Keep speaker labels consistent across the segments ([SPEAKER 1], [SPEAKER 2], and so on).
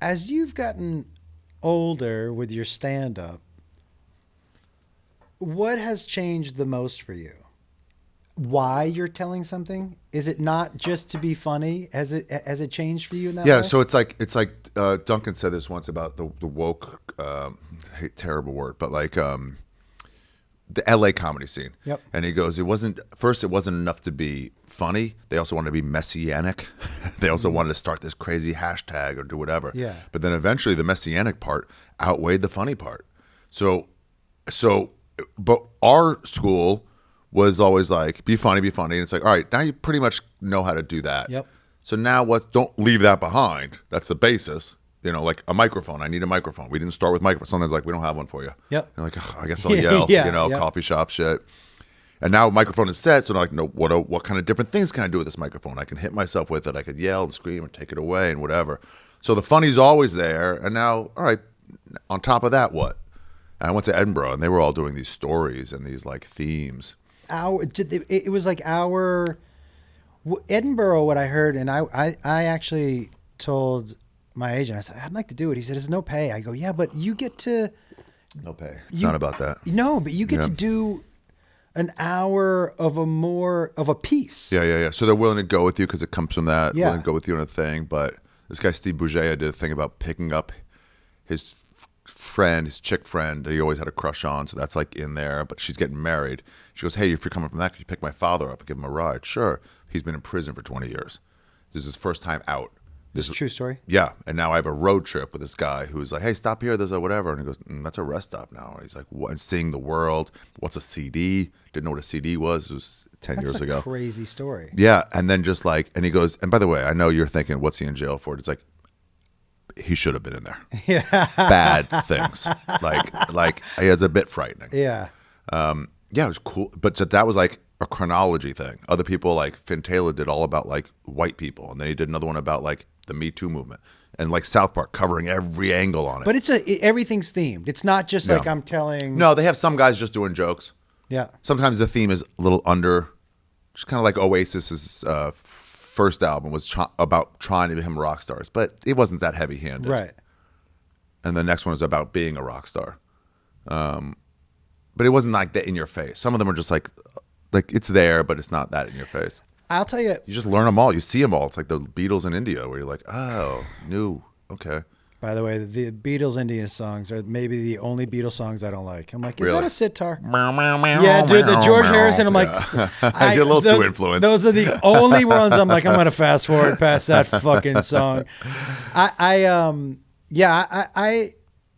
[SPEAKER 1] as you've gotten older with your stand-up, what has changed the most for you? Why you're telling something? Is it not just to be funny? Has it changed for you in that way?
[SPEAKER 2] Yeah, so it's like Duncan said this once about the woke, terrible word, but like the LA comedy scene.
[SPEAKER 1] Yep.
[SPEAKER 2] And he goes, it wasn't enough to be funny. They also wanted to be messianic. They also wanted to start this crazy hashtag or do whatever.
[SPEAKER 1] Yeah.
[SPEAKER 2] But then eventually the messianic part outweighed the funny part. But our school was always like, be funny. And it's like, all right, now you pretty much know how to do that.
[SPEAKER 1] Yep.
[SPEAKER 2] So now don't leave that behind. That's the basis. You know, like a microphone. I need a microphone. We didn't start with microphones. Sometimes like, we don't have one for you.
[SPEAKER 1] Yep.
[SPEAKER 2] You're like, oh, I guess I'll yell,
[SPEAKER 1] Yeah,
[SPEAKER 2] yep. Coffee shop shit. And now microphone is set. So they're like, no, what kind of different things can I do with this microphone? I can hit myself with it. I could yell and scream and take it away and whatever. So the funny's always there. And now, all right, on top of that, what? And I went to Edinburgh and they were all doing these stories and these like themes.
[SPEAKER 1] It was like Edinburgh, what I heard, and I actually told my agent, I said, I'd like to do it. He said, there's no pay. I go, yeah, but you get to...
[SPEAKER 2] No pay. It's not about that.
[SPEAKER 1] No, but you get to do an hour of a piece.
[SPEAKER 2] Yeah. So they're willing to go with you because it comes from that.
[SPEAKER 1] Yeah.
[SPEAKER 2] Willing to go with you on a thing. But this guy, Steve Bougea, did a thing about picking up his chick friend that he always had a crush on. So that's like in there, but she's getting married. She goes, hey, if you're coming from that, could you pick my father up and give him a ride? Sure. He's been in prison for 20 years. This is his first time out.
[SPEAKER 1] This is a true story?
[SPEAKER 2] Yeah. And now I have a road trip with this guy who's like, hey, stop here. There's a whatever. And he goes, that's a rest stop now. And he's like, what? And seeing the world. What's a CD? Didn't know what a CD was. It was 10 years ago.
[SPEAKER 1] That's a crazy story.
[SPEAKER 2] Yeah. And then just like, and he goes, and by the way, I know you're thinking, what's he in jail for? It's like, he should have been in there.
[SPEAKER 1] Yeah.
[SPEAKER 2] Bad things. Like it's a bit frightening.
[SPEAKER 1] Yeah.
[SPEAKER 2] Yeah, it was cool. But that was like a chronology thing. Other people like Finn Taylor did all about like white people. And then he did another one about like the Me Too movement. And like South Park covering every angle on it.
[SPEAKER 1] But everything's themed. It's not just like I'm telling.
[SPEAKER 2] No, they have some guys just doing jokes.
[SPEAKER 1] Yeah.
[SPEAKER 2] Sometimes the theme is a little under. Just kind of like Oasis's first album was about trying to become rock stars. But it wasn't that heavy-handed.
[SPEAKER 1] Right.
[SPEAKER 2] And the next one is about being a rock star. But it wasn't like that in your face. Some of them are just like it's there, but it's not that in your face.
[SPEAKER 1] I'll tell you.
[SPEAKER 2] You just learn them all. You see them all. It's like the Beatles in India where you're like, oh, new. Okay.
[SPEAKER 1] By the way, the Beatles Indian songs are maybe the only Beatles songs I don't like. I'm like, is
[SPEAKER 2] Really?
[SPEAKER 1] that a sitar? Yeah, dude, the George Harrison. I'm like,
[SPEAKER 2] I get a little too influenced.
[SPEAKER 1] Those are the only ones I'm like, I'm going to fast forward past that fucking song. I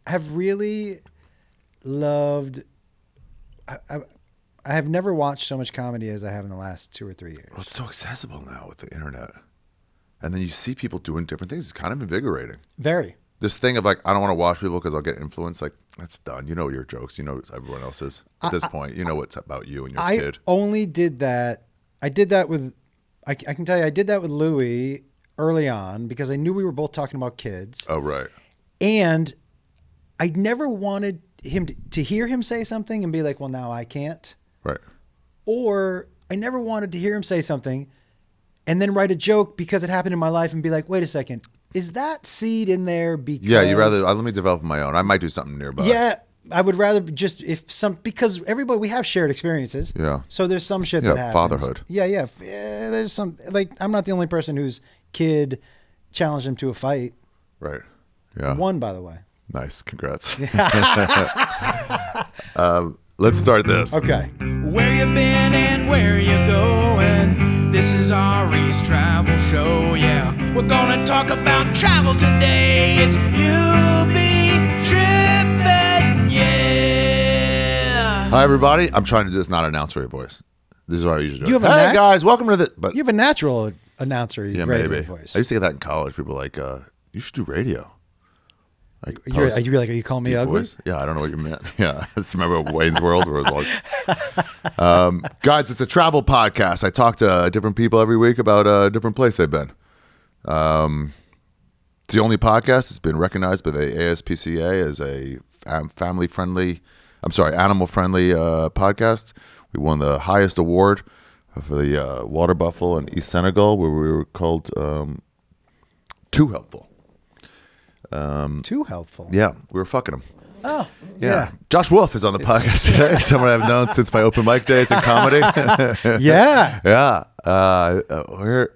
[SPEAKER 1] have really loved. I have never watched so much comedy as I have in the last 2 or 3 years.
[SPEAKER 2] Well, it's so accessible now with the internet. And then you see people doing different things. It's kind of invigorating.
[SPEAKER 1] Very.
[SPEAKER 2] This thing of like, I don't want to watch people because I'll get influenced. Like, that's done. You know your jokes. You know everyone else's. At this point, you know what's about you and your kid.
[SPEAKER 1] I only did that. I did that with, I can tell you, I did that with Louis early on because I knew we were both talking about kids.
[SPEAKER 2] Oh, right.
[SPEAKER 1] And I never wanted him to hear him say something and be like, well, now I can't.
[SPEAKER 2] Right.
[SPEAKER 1] Or I never wanted to hear him say something and then write a joke because it happened in my life and be like, wait a second, is that seed in there because...
[SPEAKER 2] Yeah, you rather, let me develop my own. I might do something nearby.
[SPEAKER 1] Yeah, I would rather just, because everybody, we have shared experiences.
[SPEAKER 2] Yeah.
[SPEAKER 1] So there's some shit that happens.
[SPEAKER 2] Fatherhood.
[SPEAKER 1] Yeah. There's some, like, I'm not the only person whose kid challenged him to a fight.
[SPEAKER 2] Right. Yeah.
[SPEAKER 1] Won, by the way.
[SPEAKER 2] Nice. Congrats. Let's start this.
[SPEAKER 1] Okay.
[SPEAKER 3] Where you been and where you going? This is Ari's travel show, yeah. We're gonna talk about travel today. It's You Be Trippin, yeah.
[SPEAKER 2] Hi, everybody. I'm trying to do this not announcer voice. This is what I usually do.
[SPEAKER 1] You have a
[SPEAKER 2] hey, guys. Welcome to the... But
[SPEAKER 1] you have a natural announcer radio voice.
[SPEAKER 2] I used to get that in college. People were like, you should do radio. Like
[SPEAKER 1] are you calling me ugly?
[SPEAKER 2] Voice. Yeah, I don't know what you meant. Yeah, I just remember Wayne's World where it was like, guys, it's a travel podcast. I talk to different people every week about a different place they've been. It's the only podcast that's been recognized by the ASPCA as a animal-friendly podcast. We won the highest award for the water buffalo in East Senegal, where we were called too helpful.
[SPEAKER 1] Too helpful.
[SPEAKER 2] Yeah, we were fucking him.
[SPEAKER 1] Oh,
[SPEAKER 2] Yeah.
[SPEAKER 1] yeah.
[SPEAKER 2] Josh Wolf is on the podcast today. Someone I've known since my open mic days in comedy.
[SPEAKER 1] Yeah.
[SPEAKER 2] Yeah. We're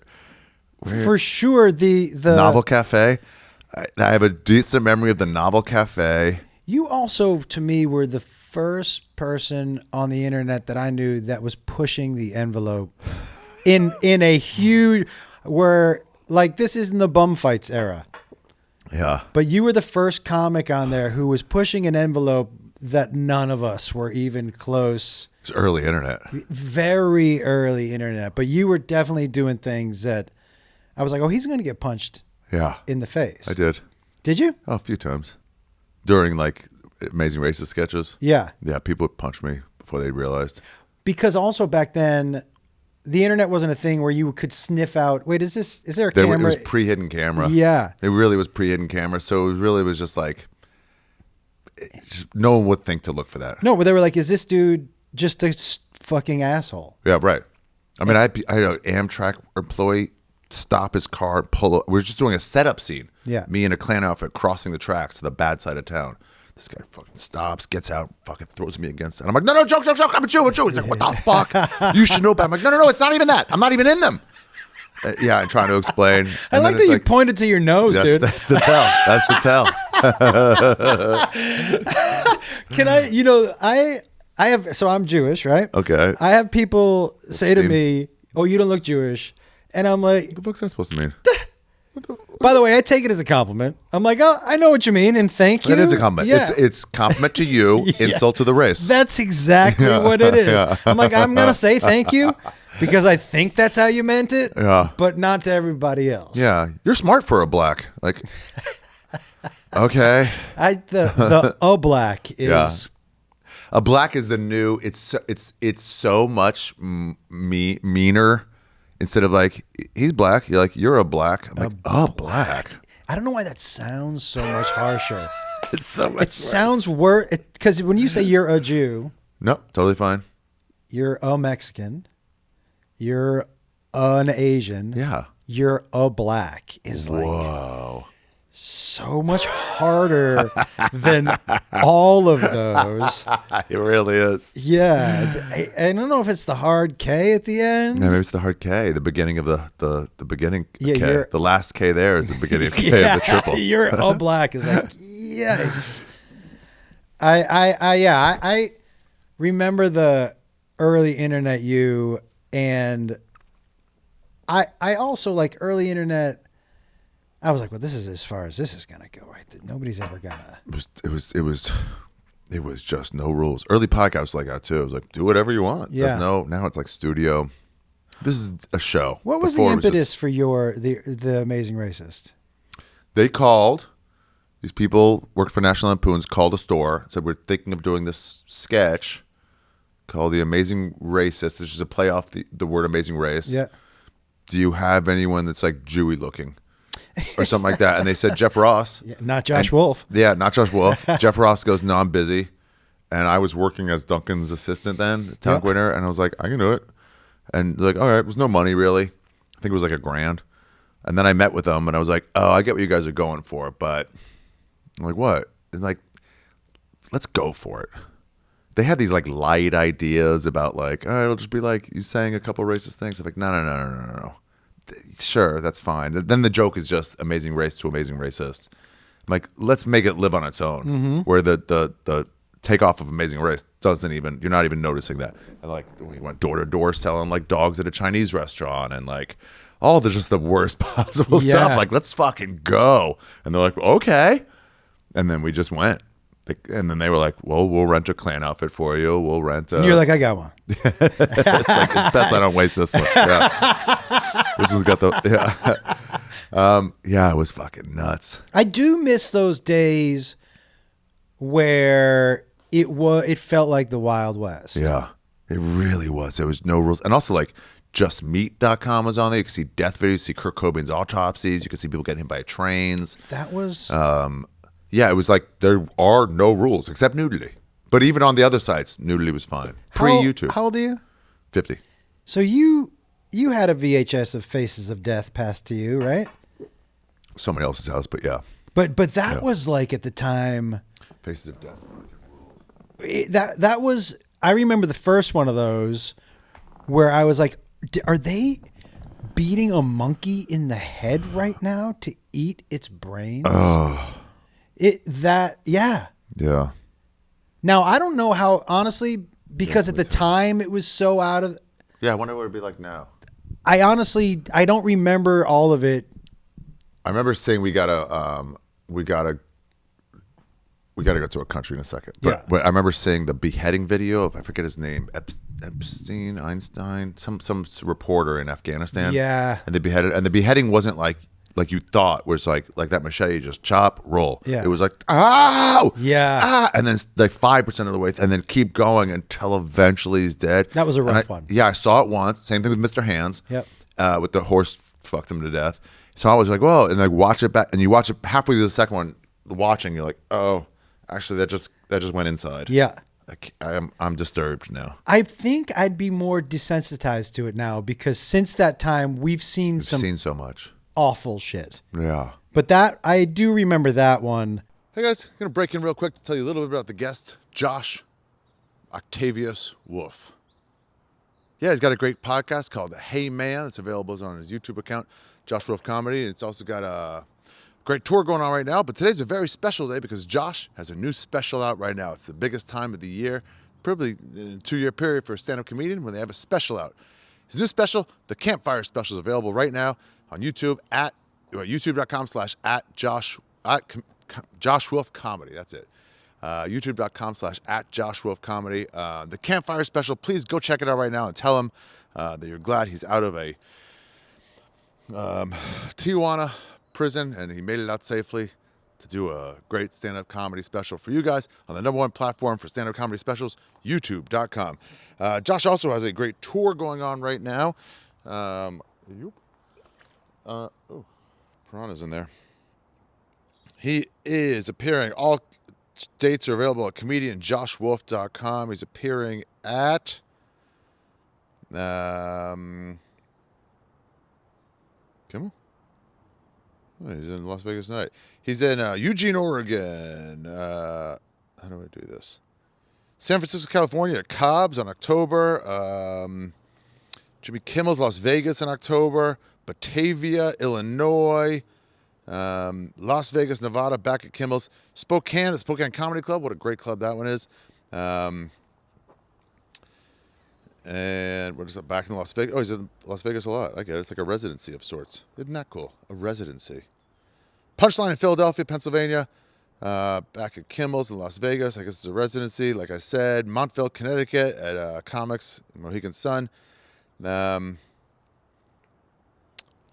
[SPEAKER 1] For sure. The
[SPEAKER 2] Novel Cafe. I have a decent memory of the Novel Cafe.
[SPEAKER 1] You also, to me, were the first person on the internet that I knew that was pushing the envelope in a huge, where like this isn't the bum fights era,
[SPEAKER 2] Yeah.
[SPEAKER 1] but you were the first comic on there who was pushing an envelope that none of us were even close.
[SPEAKER 2] It's early internet.
[SPEAKER 1] Very early internet, but you were definitely doing things that I was like, oh, he's going to get punched
[SPEAKER 2] Yeah.
[SPEAKER 1] in the face.
[SPEAKER 2] I did.
[SPEAKER 1] Did you?
[SPEAKER 2] Oh, a few times. During like Amazing Racist sketches.
[SPEAKER 1] Yeah.
[SPEAKER 2] Yeah, people would punch me before they realized.
[SPEAKER 1] Because also back then, the internet wasn't a thing where you could sniff out. Wait, is there a
[SPEAKER 2] It
[SPEAKER 1] camera?
[SPEAKER 2] was pre-hidden camera.
[SPEAKER 1] Yeah.
[SPEAKER 2] It really was pre-hidden camera. So it was just like, no one would think to look for that.
[SPEAKER 1] No, but they were like, is this dude just a fucking asshole?
[SPEAKER 2] Yeah, right. I mean, I had an Amtrak employee stop his car, pull up. We were just doing a setup scene.
[SPEAKER 1] Yeah.
[SPEAKER 2] Me in a Klan outfit crossing the tracks to the bad side of town. This guy fucking stops, gets out, fucking throws me against it. I'm like, no, joke. I'm a Jew. He's like, what the fuck? You should know better. I'm like, no, it's not even that. I'm not even in them. Yeah, I'm trying to explain.
[SPEAKER 1] I like that you pointed to your nose, dude.
[SPEAKER 2] That's the tell. That's the tell.
[SPEAKER 1] Can I have, so I'm Jewish, right?
[SPEAKER 2] Okay.
[SPEAKER 1] I have people say to me, oh, you don't look Jewish. And I'm like,
[SPEAKER 2] What the fuck's that supposed to mean?
[SPEAKER 1] by the way, I take it as a compliment. I'm like, oh, I know what you mean, and thank you.
[SPEAKER 2] That is a compliment.
[SPEAKER 1] Yeah.
[SPEAKER 2] It's compliment to you, insult to the race.
[SPEAKER 1] That's exactly what it is.
[SPEAKER 2] Yeah.
[SPEAKER 1] I'm like, I'm going to say thank you because I think that's how you meant it, but not to everybody else.
[SPEAKER 2] Yeah, you're smart for a black. Like, okay,
[SPEAKER 1] The black is
[SPEAKER 2] a black is the new. It's so much meaner. Instead of like he's black, you're like you're a black. I'm like black.
[SPEAKER 1] I don't know why that sounds so much harsher.
[SPEAKER 2] It's so much.
[SPEAKER 1] It sounds worse because when you say you're a Jew,
[SPEAKER 2] no, totally fine.
[SPEAKER 1] you're a Mexican, you're an Asian,
[SPEAKER 2] Yeah.
[SPEAKER 1] you're a black is like
[SPEAKER 2] Whoa.
[SPEAKER 1] so much harder than all of those.
[SPEAKER 2] It really is.
[SPEAKER 1] Yeah, I don't know if it's the hard K at the end.
[SPEAKER 2] Yeah, maybe it's the hard K, the beginning of the beginning
[SPEAKER 1] Yeah,
[SPEAKER 2] K. The last K there is the beginning of K of the triple.
[SPEAKER 1] You're a black is like yikes. I remember the early internet you, and I also like early internet. I was like, well, this is as far as this is gonna go, right? Nobody's ever gonna.
[SPEAKER 2] It was just no rules. Early podcasts like that too. It was like do whatever you want.
[SPEAKER 1] Yeah.
[SPEAKER 2] Now it's like studio. This is a show.
[SPEAKER 1] What was
[SPEAKER 2] Before
[SPEAKER 1] the
[SPEAKER 2] it was
[SPEAKER 1] impetus
[SPEAKER 2] just-
[SPEAKER 1] for the Amazing Racist?
[SPEAKER 2] They called. These people worked for National Lampoon's, called a store, said we're thinking of doing this sketch called The Amazing Racist. This is a play off the word Amazing Race.
[SPEAKER 1] Yeah.
[SPEAKER 2] Do you have anyone that's like Jewy looking? Or something like that. And they said Jeff Ross.
[SPEAKER 1] Yeah, not Josh Wolf.
[SPEAKER 2] Yeah, not Josh Wolf. Jeff Ross goes, no, I'm busy. And I was working as Duncan's assistant then, town winner, and I was like, I can do it. And they're like, all right, it was no money really. I think it was like $1,000. And then I met with them and I was like, oh, I get what you guys are going for, but I'm like, what? And like, let's go for it. They had these like light ideas about like, all right, it'll just be like you saying a couple racist things. I'm like, no. Sure, that's fine. Then the joke is just Amazing Race to Amazing Racist. I'm like, let's make it live on its own. Where the takeoff of Amazing Race you're not even noticing that. And like we went door to door selling like dogs at a Chinese restaurant and like all just the worst possible stuff. Like, let's fucking go. And they're like, okay. And then we just went. And then they were like, well, we'll rent a Klan outfit for you. We'll rent
[SPEAKER 1] And you're like, I got one.
[SPEAKER 2] it's best I don't waste this one. Yeah. This one's got it was fucking nuts.
[SPEAKER 1] I do miss those days where it felt like the Wild West.
[SPEAKER 2] Yeah, it really was. There was no rules. And also like justmeat.com was on there. You could see death videos, see Kurt Cobain's autopsies. You could see people getting hit by trains.
[SPEAKER 1] That was
[SPEAKER 2] Yeah, it was like there are no rules except nudity. But even on the other sites, nudity was fine. Pre-YouTube.
[SPEAKER 1] How old are you?
[SPEAKER 2] 50.
[SPEAKER 1] So you had a VHS of Faces of Death passed to you, right?
[SPEAKER 2] Somebody else's house, but yeah.
[SPEAKER 1] But that was like at the time.
[SPEAKER 2] Faces of Death.
[SPEAKER 1] That was. I remember the first one of those where I was like, "Are they beating a monkey in the head right now to eat its brains?"
[SPEAKER 2] Oh.
[SPEAKER 1] Yeah.
[SPEAKER 2] Yeah.
[SPEAKER 1] Now I don't know how, honestly, because at the time it was so out of.
[SPEAKER 2] Yeah, I wonder what it'd be like now.
[SPEAKER 1] I don't remember all of it.
[SPEAKER 2] I remember saying we gotta go to a country in a second. But I remember seeing the beheading video of, I forget his name, Epstein, Einstein, some reporter in Afghanistan.
[SPEAKER 1] Yeah.
[SPEAKER 2] And the beheading wasn't like you thought, where it's like that machete, just chop, roll.
[SPEAKER 1] Yeah.
[SPEAKER 2] It was like, oh,
[SPEAKER 1] Yeah.
[SPEAKER 2] and then like 5% of the way, and then keep going until eventually he's dead.
[SPEAKER 1] That was a rough one.
[SPEAKER 2] Yeah, I saw it once. Same thing with Mr. Hands.
[SPEAKER 1] Yep.
[SPEAKER 2] With the horse fucked him to death. So I was like, whoa, and like watch it back, and you watch it halfway through the second one, watching, you're like, oh, actually that just went inside.
[SPEAKER 1] Yeah.
[SPEAKER 2] I'm disturbed now.
[SPEAKER 1] I think I'd be more desensitized to it now because since that time we've seen
[SPEAKER 2] Seen so much
[SPEAKER 1] awful shit.
[SPEAKER 2] Yeah.
[SPEAKER 1] But that I do remember that one.
[SPEAKER 2] Hey guys, I'm gonna break in real quick to tell you a little bit about the guest, Josh Octavius Wolf. Yeah, he's got a great podcast called Hey Man. It's available on his YouTube account, Josh Wolf Comedy. It's also got a great tour going on right now. But today's a very special day because Josh has a new special out right now. It's the biggest time of the year, probably in a 2-year period for a stand-up comedian when they have a special out. His new special, the Campfire Special, is available right now on YouTube at youtube.com/@Josh Wolf Comedy. That's it. youtube.com/@Josh Wolf Comedy. The Campfire Special, please go check it out right now and tell him that you're glad he's out of a Tijuana prison and he made it out safely to do a great stand-up comedy special for you guys on the #1 platform for stand-up comedy specials, youtube.com. Josh also has a great tour going on right now. Piranha's in there. He is appearing. All dates are available at comedianjoshwolf.com. He's appearing at Kimmel? Oh, he's in Las Vegas tonight. He's in Eugene, Oregon. How do I do this? San Francisco, California, Cobb's on October. Jimmy Kimmel's Las Vegas in October. Batavia, Illinois. Las Vegas, Nevada, back at Kimmel's. Spokane, the Spokane Comedy Club. What a great club that one is. And what is it? Back in Las Vegas. Oh, he's in Las Vegas a lot. I get it. It's like a residency of sorts. Isn't that cool? A residency. Punchline in Philadelphia, Pennsylvania. Back at Kimmel's in Las Vegas. I guess it's a residency. Like I said, Montville, Connecticut at Comics, Mohegan Sun.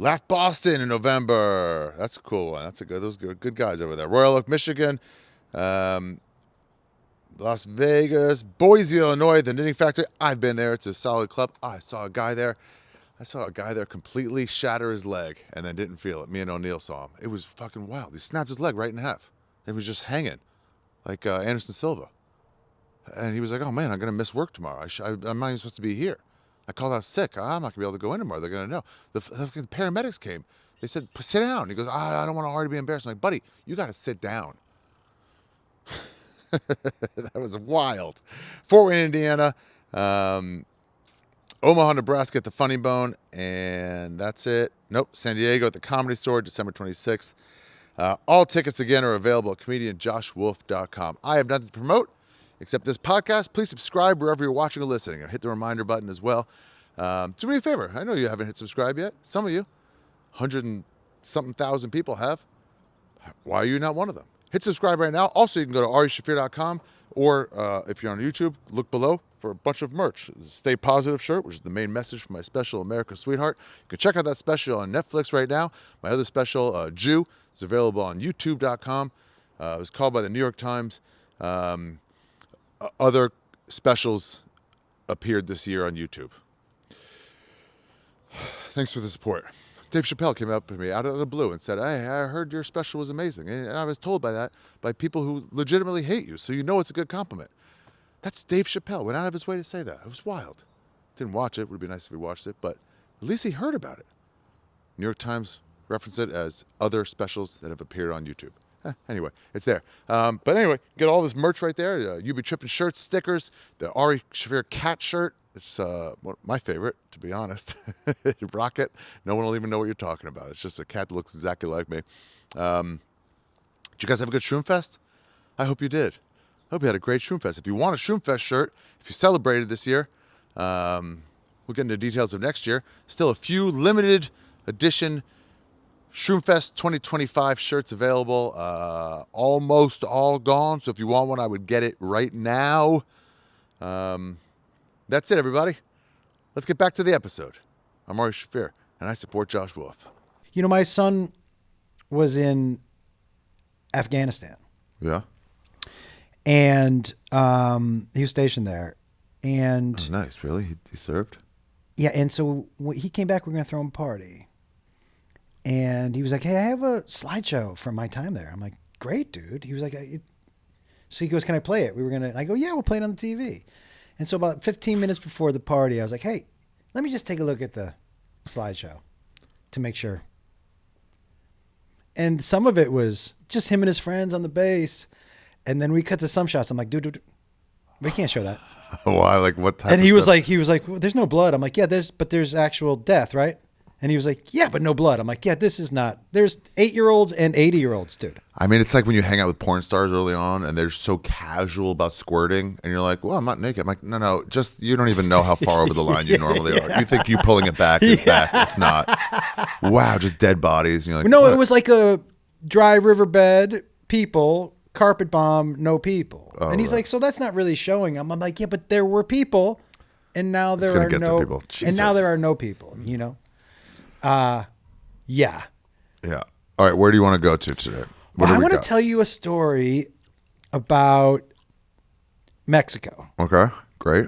[SPEAKER 2] Laugh Boston in November. That's a cool one. Those are good guys over there. Royal Oak, Michigan. Las Vegas, Boise, Illinois, the Knitting Factory. I've been there. It's a solid club. Oh, I saw a guy there completely shatter his leg and then didn't feel it. Me and O'Neill saw him. It was fucking wild. He snapped his leg right in half. It was just hanging like Anderson Silva. And he was like, oh, man, I'm going to miss work tomorrow. I'm not even supposed to be here. I called out sick. I'm not going to be able to go in tomorrow. They're going to know. The paramedics came. They said, sit down. He goes, I don't want to already be embarrassed. I'm like, buddy, you got to sit down. That was wild. Fort Wayne, Indiana, Omaha, Nebraska at the Funny Bone, and that's it. Nope, San Diego at the Comedy Store, December 26th. All tickets, again, are available at comedianjoshwolf.com. I have nothing to promote except this podcast. Please subscribe wherever you're watching or listening, and hit the reminder button as well. Do me a favor. I know you haven't hit subscribe yet. Some of you, 100 and something thousand people have. Why are you not one of them? Hit subscribe right now. Also, you can go to arishafir.com, or if you're on YouTube, look below for a bunch of merch. The Stay Positive shirt, which is the main message for my special, America's Sweetheart. You can check out that special on Netflix right now. My other special, Jew, is available on youtube.com. It was called by the New York Times. Other specials appeared this year on YouTube. Thanks for the support. Dave Chappelle came up to me out of the blue and said, hey, I heard your special was amazing. And I was told by people who legitimately hate you, so you know it's a good compliment. That's Dave Chappelle. Went out of his way to say that. It was wild. Didn't watch it. Would be nice if he watched it, but at least he heard about it. New York Times referenced it as other specials that have appeared on YouTube. Anyway, it's there. But anyway, get all this merch right there. You Be Trippin shirts, stickers, the Ari Shaffir cat shirt. It's my favorite, to be honest. Rock it. No one will even know what you're talking about. It's just a cat that looks exactly like me. Did you guys have a good Shroomfest? I hope you did. I hope you had a great Shroomfest. If you want a Shroomfest shirt, if you celebrated this year, we'll get into details of next year. Still a few limited edition Shroomfest 2025 shirts available. Almost all gone. So if you want one, I would get it right now. That's it, everybody. Let's get back to the episode. I'm Ari Shaffir, and I support Josh Wolf.
[SPEAKER 1] You know, my son was in Afghanistan.
[SPEAKER 2] Yeah?
[SPEAKER 1] And he was stationed there. And
[SPEAKER 2] Oh, nice. Really? He served?
[SPEAKER 1] yeah, and so when he came back, we were going to throw him a party. And he was like, hey, I have a slideshow from my time there. I'm like, great, dude. He was like, so he goes, can I play it? I go, yeah, we'll play it on the TV. And so about 15 minutes before the party, I was like, hey, let me just take a look at the slideshow to make sure. And some of it was just him and his friends on the base. And then we cut to some shots. I'm like, dude, we can't show that.
[SPEAKER 2] Why? Like what type
[SPEAKER 1] And
[SPEAKER 2] of
[SPEAKER 1] he was
[SPEAKER 2] stuff?
[SPEAKER 1] like, well, there's no blood. I'm like, yeah, there's actual death, right? And he was like, yeah, but no blood. I'm like, yeah, this is not. There's 8-year-olds and 80-year-olds, dude.
[SPEAKER 2] I mean, it's like when you hang out with porn stars early on and they're so casual about squirting and you're like, well, I'm not naked. I'm like, no, just you don't even know how far over the line you normally are. You think you pulling it back is back. It's not. Wow, just dead bodies. And you're like,
[SPEAKER 1] No,
[SPEAKER 2] what?
[SPEAKER 1] it was like a dry riverbed, people, carpet bomb, no people.
[SPEAKER 2] Oh,
[SPEAKER 1] and he's
[SPEAKER 2] right.
[SPEAKER 1] like, so that's not really showing them. I'm like, yeah, but there were people, and now there
[SPEAKER 2] gonna
[SPEAKER 1] are
[SPEAKER 2] get some
[SPEAKER 1] no
[SPEAKER 2] people.
[SPEAKER 1] and now
[SPEAKER 2] Jesus.
[SPEAKER 1] there are no people, you know? Yeah.
[SPEAKER 2] Yeah. All right, where do you want to go to today?
[SPEAKER 1] Well, I want to tell you a story about Mexico.
[SPEAKER 2] Okay, great.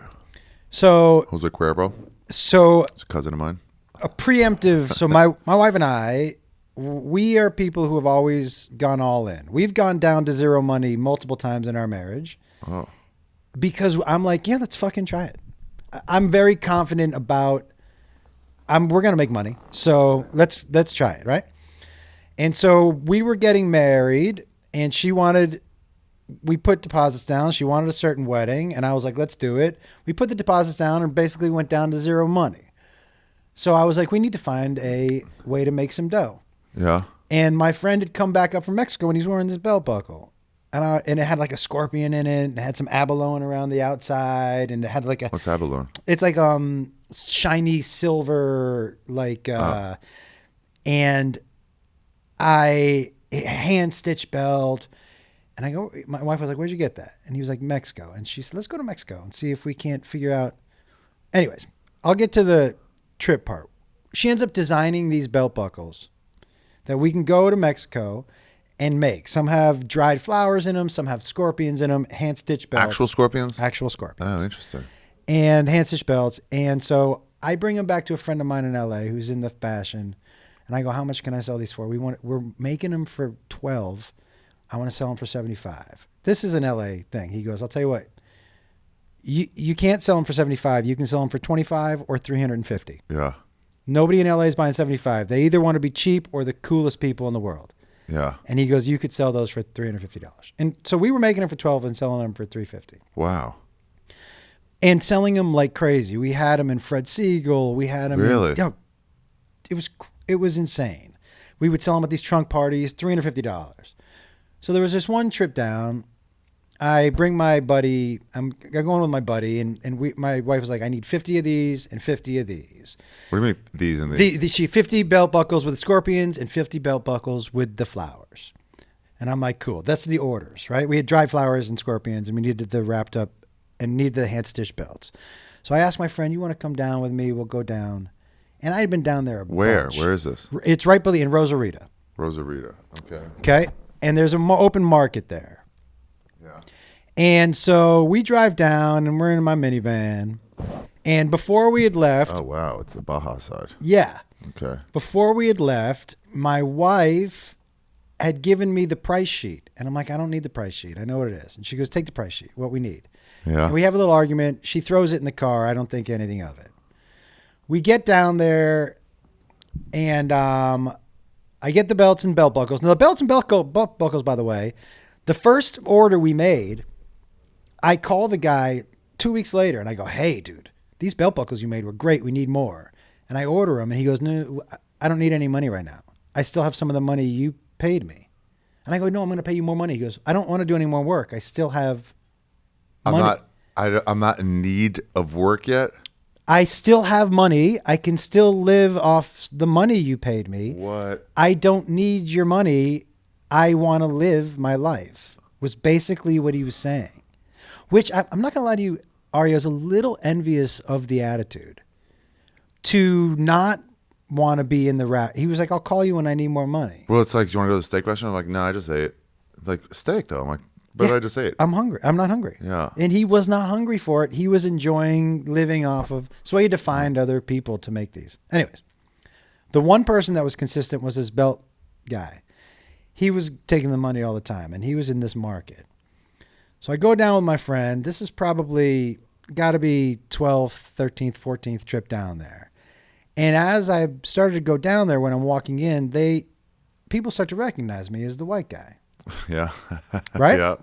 [SPEAKER 1] So
[SPEAKER 2] Jose Cuervo.
[SPEAKER 1] so
[SPEAKER 2] It's a cousin of mine.
[SPEAKER 1] a preemptive. So my wife and I, we are people who have always gone all in. We've gone down to zero money multiple times in our marriage.
[SPEAKER 2] Oh.
[SPEAKER 1] Because I'm like, yeah, let's fucking try it. I'm very confident about. We're gonna make money, so let's try it, right? And so we were getting married, and we put deposits down. She wanted a certain wedding, and I was like, let's do it. We put the deposits down, and basically went down to zero money. So I was like, we need to find a way to make some dough.
[SPEAKER 2] Yeah.
[SPEAKER 1] And my friend had come back up from Mexico, and he's wearing this belt buckle. And it had like a scorpion in it, and it had some abalone around the outside, and it had like
[SPEAKER 2] What's abalone?
[SPEAKER 1] it's like shiny silver, like and I hand stitched belt. And I go, my wife was like, where'd you get that? And he was like, Mexico. And she said, let's go to Mexico and see if we can't figure out. Anyways, I'll get to the trip part. She ends up designing these belt buckles that we can go to Mexico and make. Some have dried flowers in them. Some have scorpions in them. Hand stitched belts.
[SPEAKER 2] Actual scorpions?
[SPEAKER 1] Actual scorpions.
[SPEAKER 2] Oh, interesting.
[SPEAKER 1] And hand stitched belts. And so I bring them back to a friend of mine in LA who's in the fashion. And I go, how much can I sell these for? We're making them for 12. I want to sell them for 75. This is an LA thing. He goes, I'll tell you what. You can't sell them for 75. You can sell them for 25 or 350.
[SPEAKER 2] Yeah.
[SPEAKER 1] Nobody in LA is buying 75. They either want to be cheap or the coolest people in the world.
[SPEAKER 2] Yeah.
[SPEAKER 1] And he goes, you could sell those for $350. And so we were making them for 12 and selling them for $350.
[SPEAKER 2] Wow.
[SPEAKER 1] And selling them like crazy. We had them in Fred Siegel. We had them
[SPEAKER 2] Really?
[SPEAKER 1] it was insane. We would sell them at these trunk parties, $350. So there was this one trip down. I bring my buddy. I'm going with my buddy, and my wife was like, I need 50 of these and 50 of these.
[SPEAKER 2] What do you mean these and these?
[SPEAKER 1] She 50 belt buckles with the scorpions and 50 belt buckles with the flowers. And I'm like, cool. That's the orders, right? We had dried flowers and scorpions, and we needed the wrapped up and needed the hand stitched belts. So I asked my friend, you want to come down with me? We'll go down. And I had been down there a bunch.
[SPEAKER 2] Where is this?
[SPEAKER 1] It's right by in Rosarito.
[SPEAKER 2] Rosarito. Okay.
[SPEAKER 1] Okay. And there's an open market there.
[SPEAKER 2] Yeah.
[SPEAKER 1] And so we drive down, and we're in my minivan. And before we had left,
[SPEAKER 2] Oh, wow. It's the Baja side.
[SPEAKER 1] yeah,
[SPEAKER 2] Okay.
[SPEAKER 1] before we had left, my wife had given me the price sheet. And I'm like, I don't need the price sheet. I know what it is. And she goes, take the price sheet, what we need.
[SPEAKER 2] Yeah.
[SPEAKER 1] And we have a little argument. She throws it in the car. I don't think anything of it. We get down there, and I get the belts and belt buckles. Now, the belts and belt buckles, by the way, the first order we made, I call the guy 2 weeks later and I go, hey, dude, these belt buckles you made were great. We need more. And I order them and he goes, no, I don't need any money right now. I still have some of the money you paid me. And I go, no, I'm going to pay you more money. He goes, I don't want to do any more work. I still have money.
[SPEAKER 2] I'm not in need of work yet.
[SPEAKER 1] I still have money. I can still live off the money you paid me.
[SPEAKER 2] What?
[SPEAKER 1] I don't need your money. I want to live my life, was basically what he was saying. Which I'm not going to lie to you, Ari, I was a little envious of the attitude to not want to be in the rat. He was like, I'll call you when I need more money.
[SPEAKER 2] Well, it's like, you want to go to the steak restaurant? I'm like, no, I just ate. Like, steak, though. I'm like, but
[SPEAKER 1] Yeah,
[SPEAKER 2] I just ate.
[SPEAKER 1] I'm hungry. I'm not hungry.
[SPEAKER 2] Yeah.
[SPEAKER 1] And he was not hungry for it. He was enjoying living off of, so he had to find other people to make these. Anyways, the one person that was consistent was this belt guy. He was taking the money all the time and he was in this market. So I go down with my friend. This is probably got to be 12th, 13th, 14th trip down there. And as I started to go down there, when I'm walking in, people start to recognize me as the white guy.
[SPEAKER 2] Yeah.
[SPEAKER 1] Right?
[SPEAKER 2] Yeah.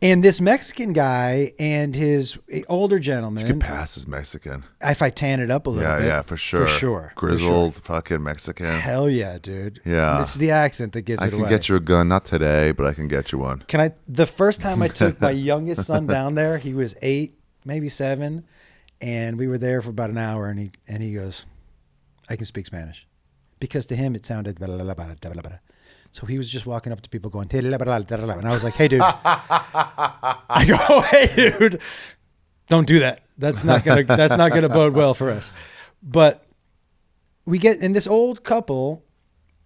[SPEAKER 1] And this Mexican guy and his older gentleman.
[SPEAKER 2] You could pass as Mexican.
[SPEAKER 1] If I tan it up a little bit.
[SPEAKER 2] Yeah, for sure.
[SPEAKER 1] For sure.
[SPEAKER 2] Grizzled, fucking Mexican.
[SPEAKER 1] Hell yeah, dude.
[SPEAKER 2] Yeah.
[SPEAKER 1] It's the accent that gives
[SPEAKER 2] I
[SPEAKER 1] it
[SPEAKER 2] can
[SPEAKER 1] away.
[SPEAKER 2] get you a gun, not today, but I can get you one.
[SPEAKER 1] The first time I took my youngest son down there, he was 8, maybe 7, and we were there for about an hour, and he goes, I can speak Spanish. Because to him it sounded blah, blah, blah, blah, blah, blah. So he was just walking up to people going, and I was like, hey, dude. I go, hey, dude, don't do that. That's not gonna bode well for us. But we get in this old couple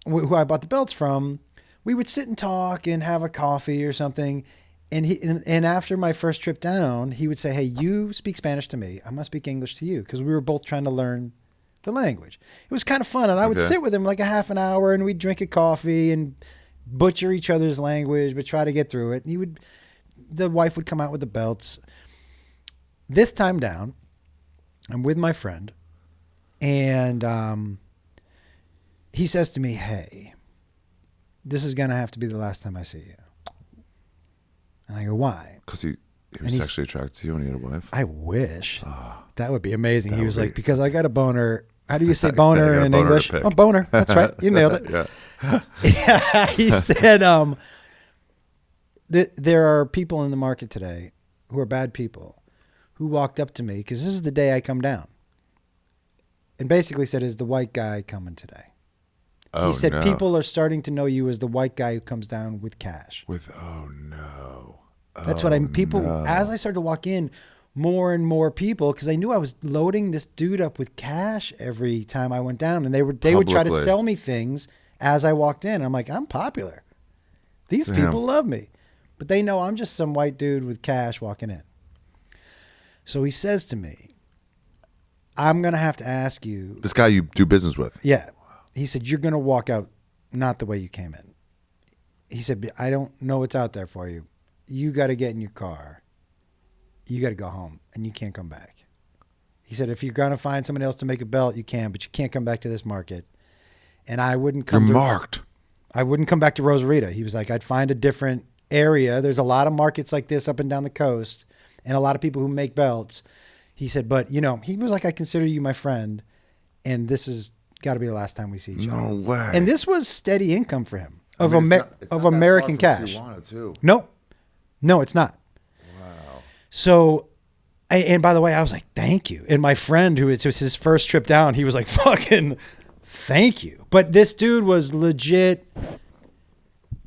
[SPEAKER 1] who I bought the belts from. We would sit and talk and have a coffee or something. And after my first trip down, he would say, hey, you speak Spanish to me. I'm gonna speak English to you, because we were both trying to learn the language. It was kind of fun. And I would sit with him like a half an hour and we'd drink a coffee and butcher each other's language, but try to get through it. And the wife would come out with the belts. This time down, I'm with my friend and he says to me, hey, this is going to have to be the last time I see you. And I go, why?
[SPEAKER 2] Because he was sexually attracted to you and he had a wife?
[SPEAKER 1] I wish. That would be amazing. He was like, because I got a boner. How do you say boner in
[SPEAKER 2] boner
[SPEAKER 1] English? Oh, boner. That's right. You nailed it.
[SPEAKER 2] Yeah.
[SPEAKER 1] Yeah. He said, there are people in the market today who are bad people who walked up to me, because this is the day I come down, and basically said, is the white guy coming today? He said,
[SPEAKER 2] no.
[SPEAKER 1] People are starting to know you as the white guy who comes down with cash.
[SPEAKER 2] Oh, no.
[SPEAKER 1] That's what as I started to walk in, more and more people, because I knew I was loading this dude up with cash every time I went down, and they would try to sell me things as I walked in. I'm like, I'm popular. These people love me, but they know I'm just some white dude with cash walking in. So he says to me, I'm going to have to ask you.
[SPEAKER 2] This guy you do business with?
[SPEAKER 1] Yeah. He said, you're going to walk out not the way you came in. He said, I don't know what's out there for you. You got to get in your car. You got to go home, and you can't come back. He said, if you're going to find someone else to make a belt, you can, but you can't come back to this market. And I wouldn't come.
[SPEAKER 2] You're marked.
[SPEAKER 1] I wouldn't come back to Rosarito. He was like, I'd find a different area. There's a lot of markets like this up and down the coast, and a lot of people who make belts. He said, but he was like, I consider you my friend, and this has got to be the last time we see each other.
[SPEAKER 2] No way.
[SPEAKER 1] And this was steady income for him of American cash. No, it's not.
[SPEAKER 2] Wow.
[SPEAKER 1] So, and by the way, I was like, thank you. And my friend, who it was his first trip down, he was like, fucking thank you. But this dude was legit,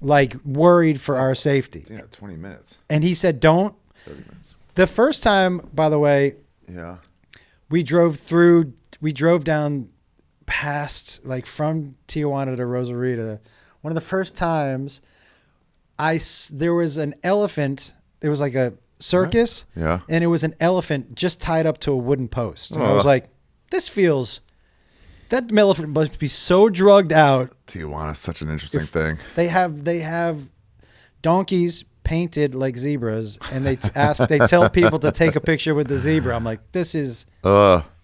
[SPEAKER 1] like, worried for our safety.
[SPEAKER 2] Yeah, 20 minutes.
[SPEAKER 1] And he said, don't.
[SPEAKER 2] 30 minutes.
[SPEAKER 1] The first time, by the way,
[SPEAKER 2] Yeah.
[SPEAKER 1] we drove down past, like, from Tijuana to Rosarito. One of the first times, there was an elephant. It was like a circus.
[SPEAKER 2] Yeah.
[SPEAKER 1] And it was an elephant just tied up to a wooden post. And I was like, that elephant must be so drugged out.
[SPEAKER 2] Tijuana is such an interesting thing.
[SPEAKER 1] They have donkeys painted like zebras, and they tell people to take a picture with the zebra. I'm like, this is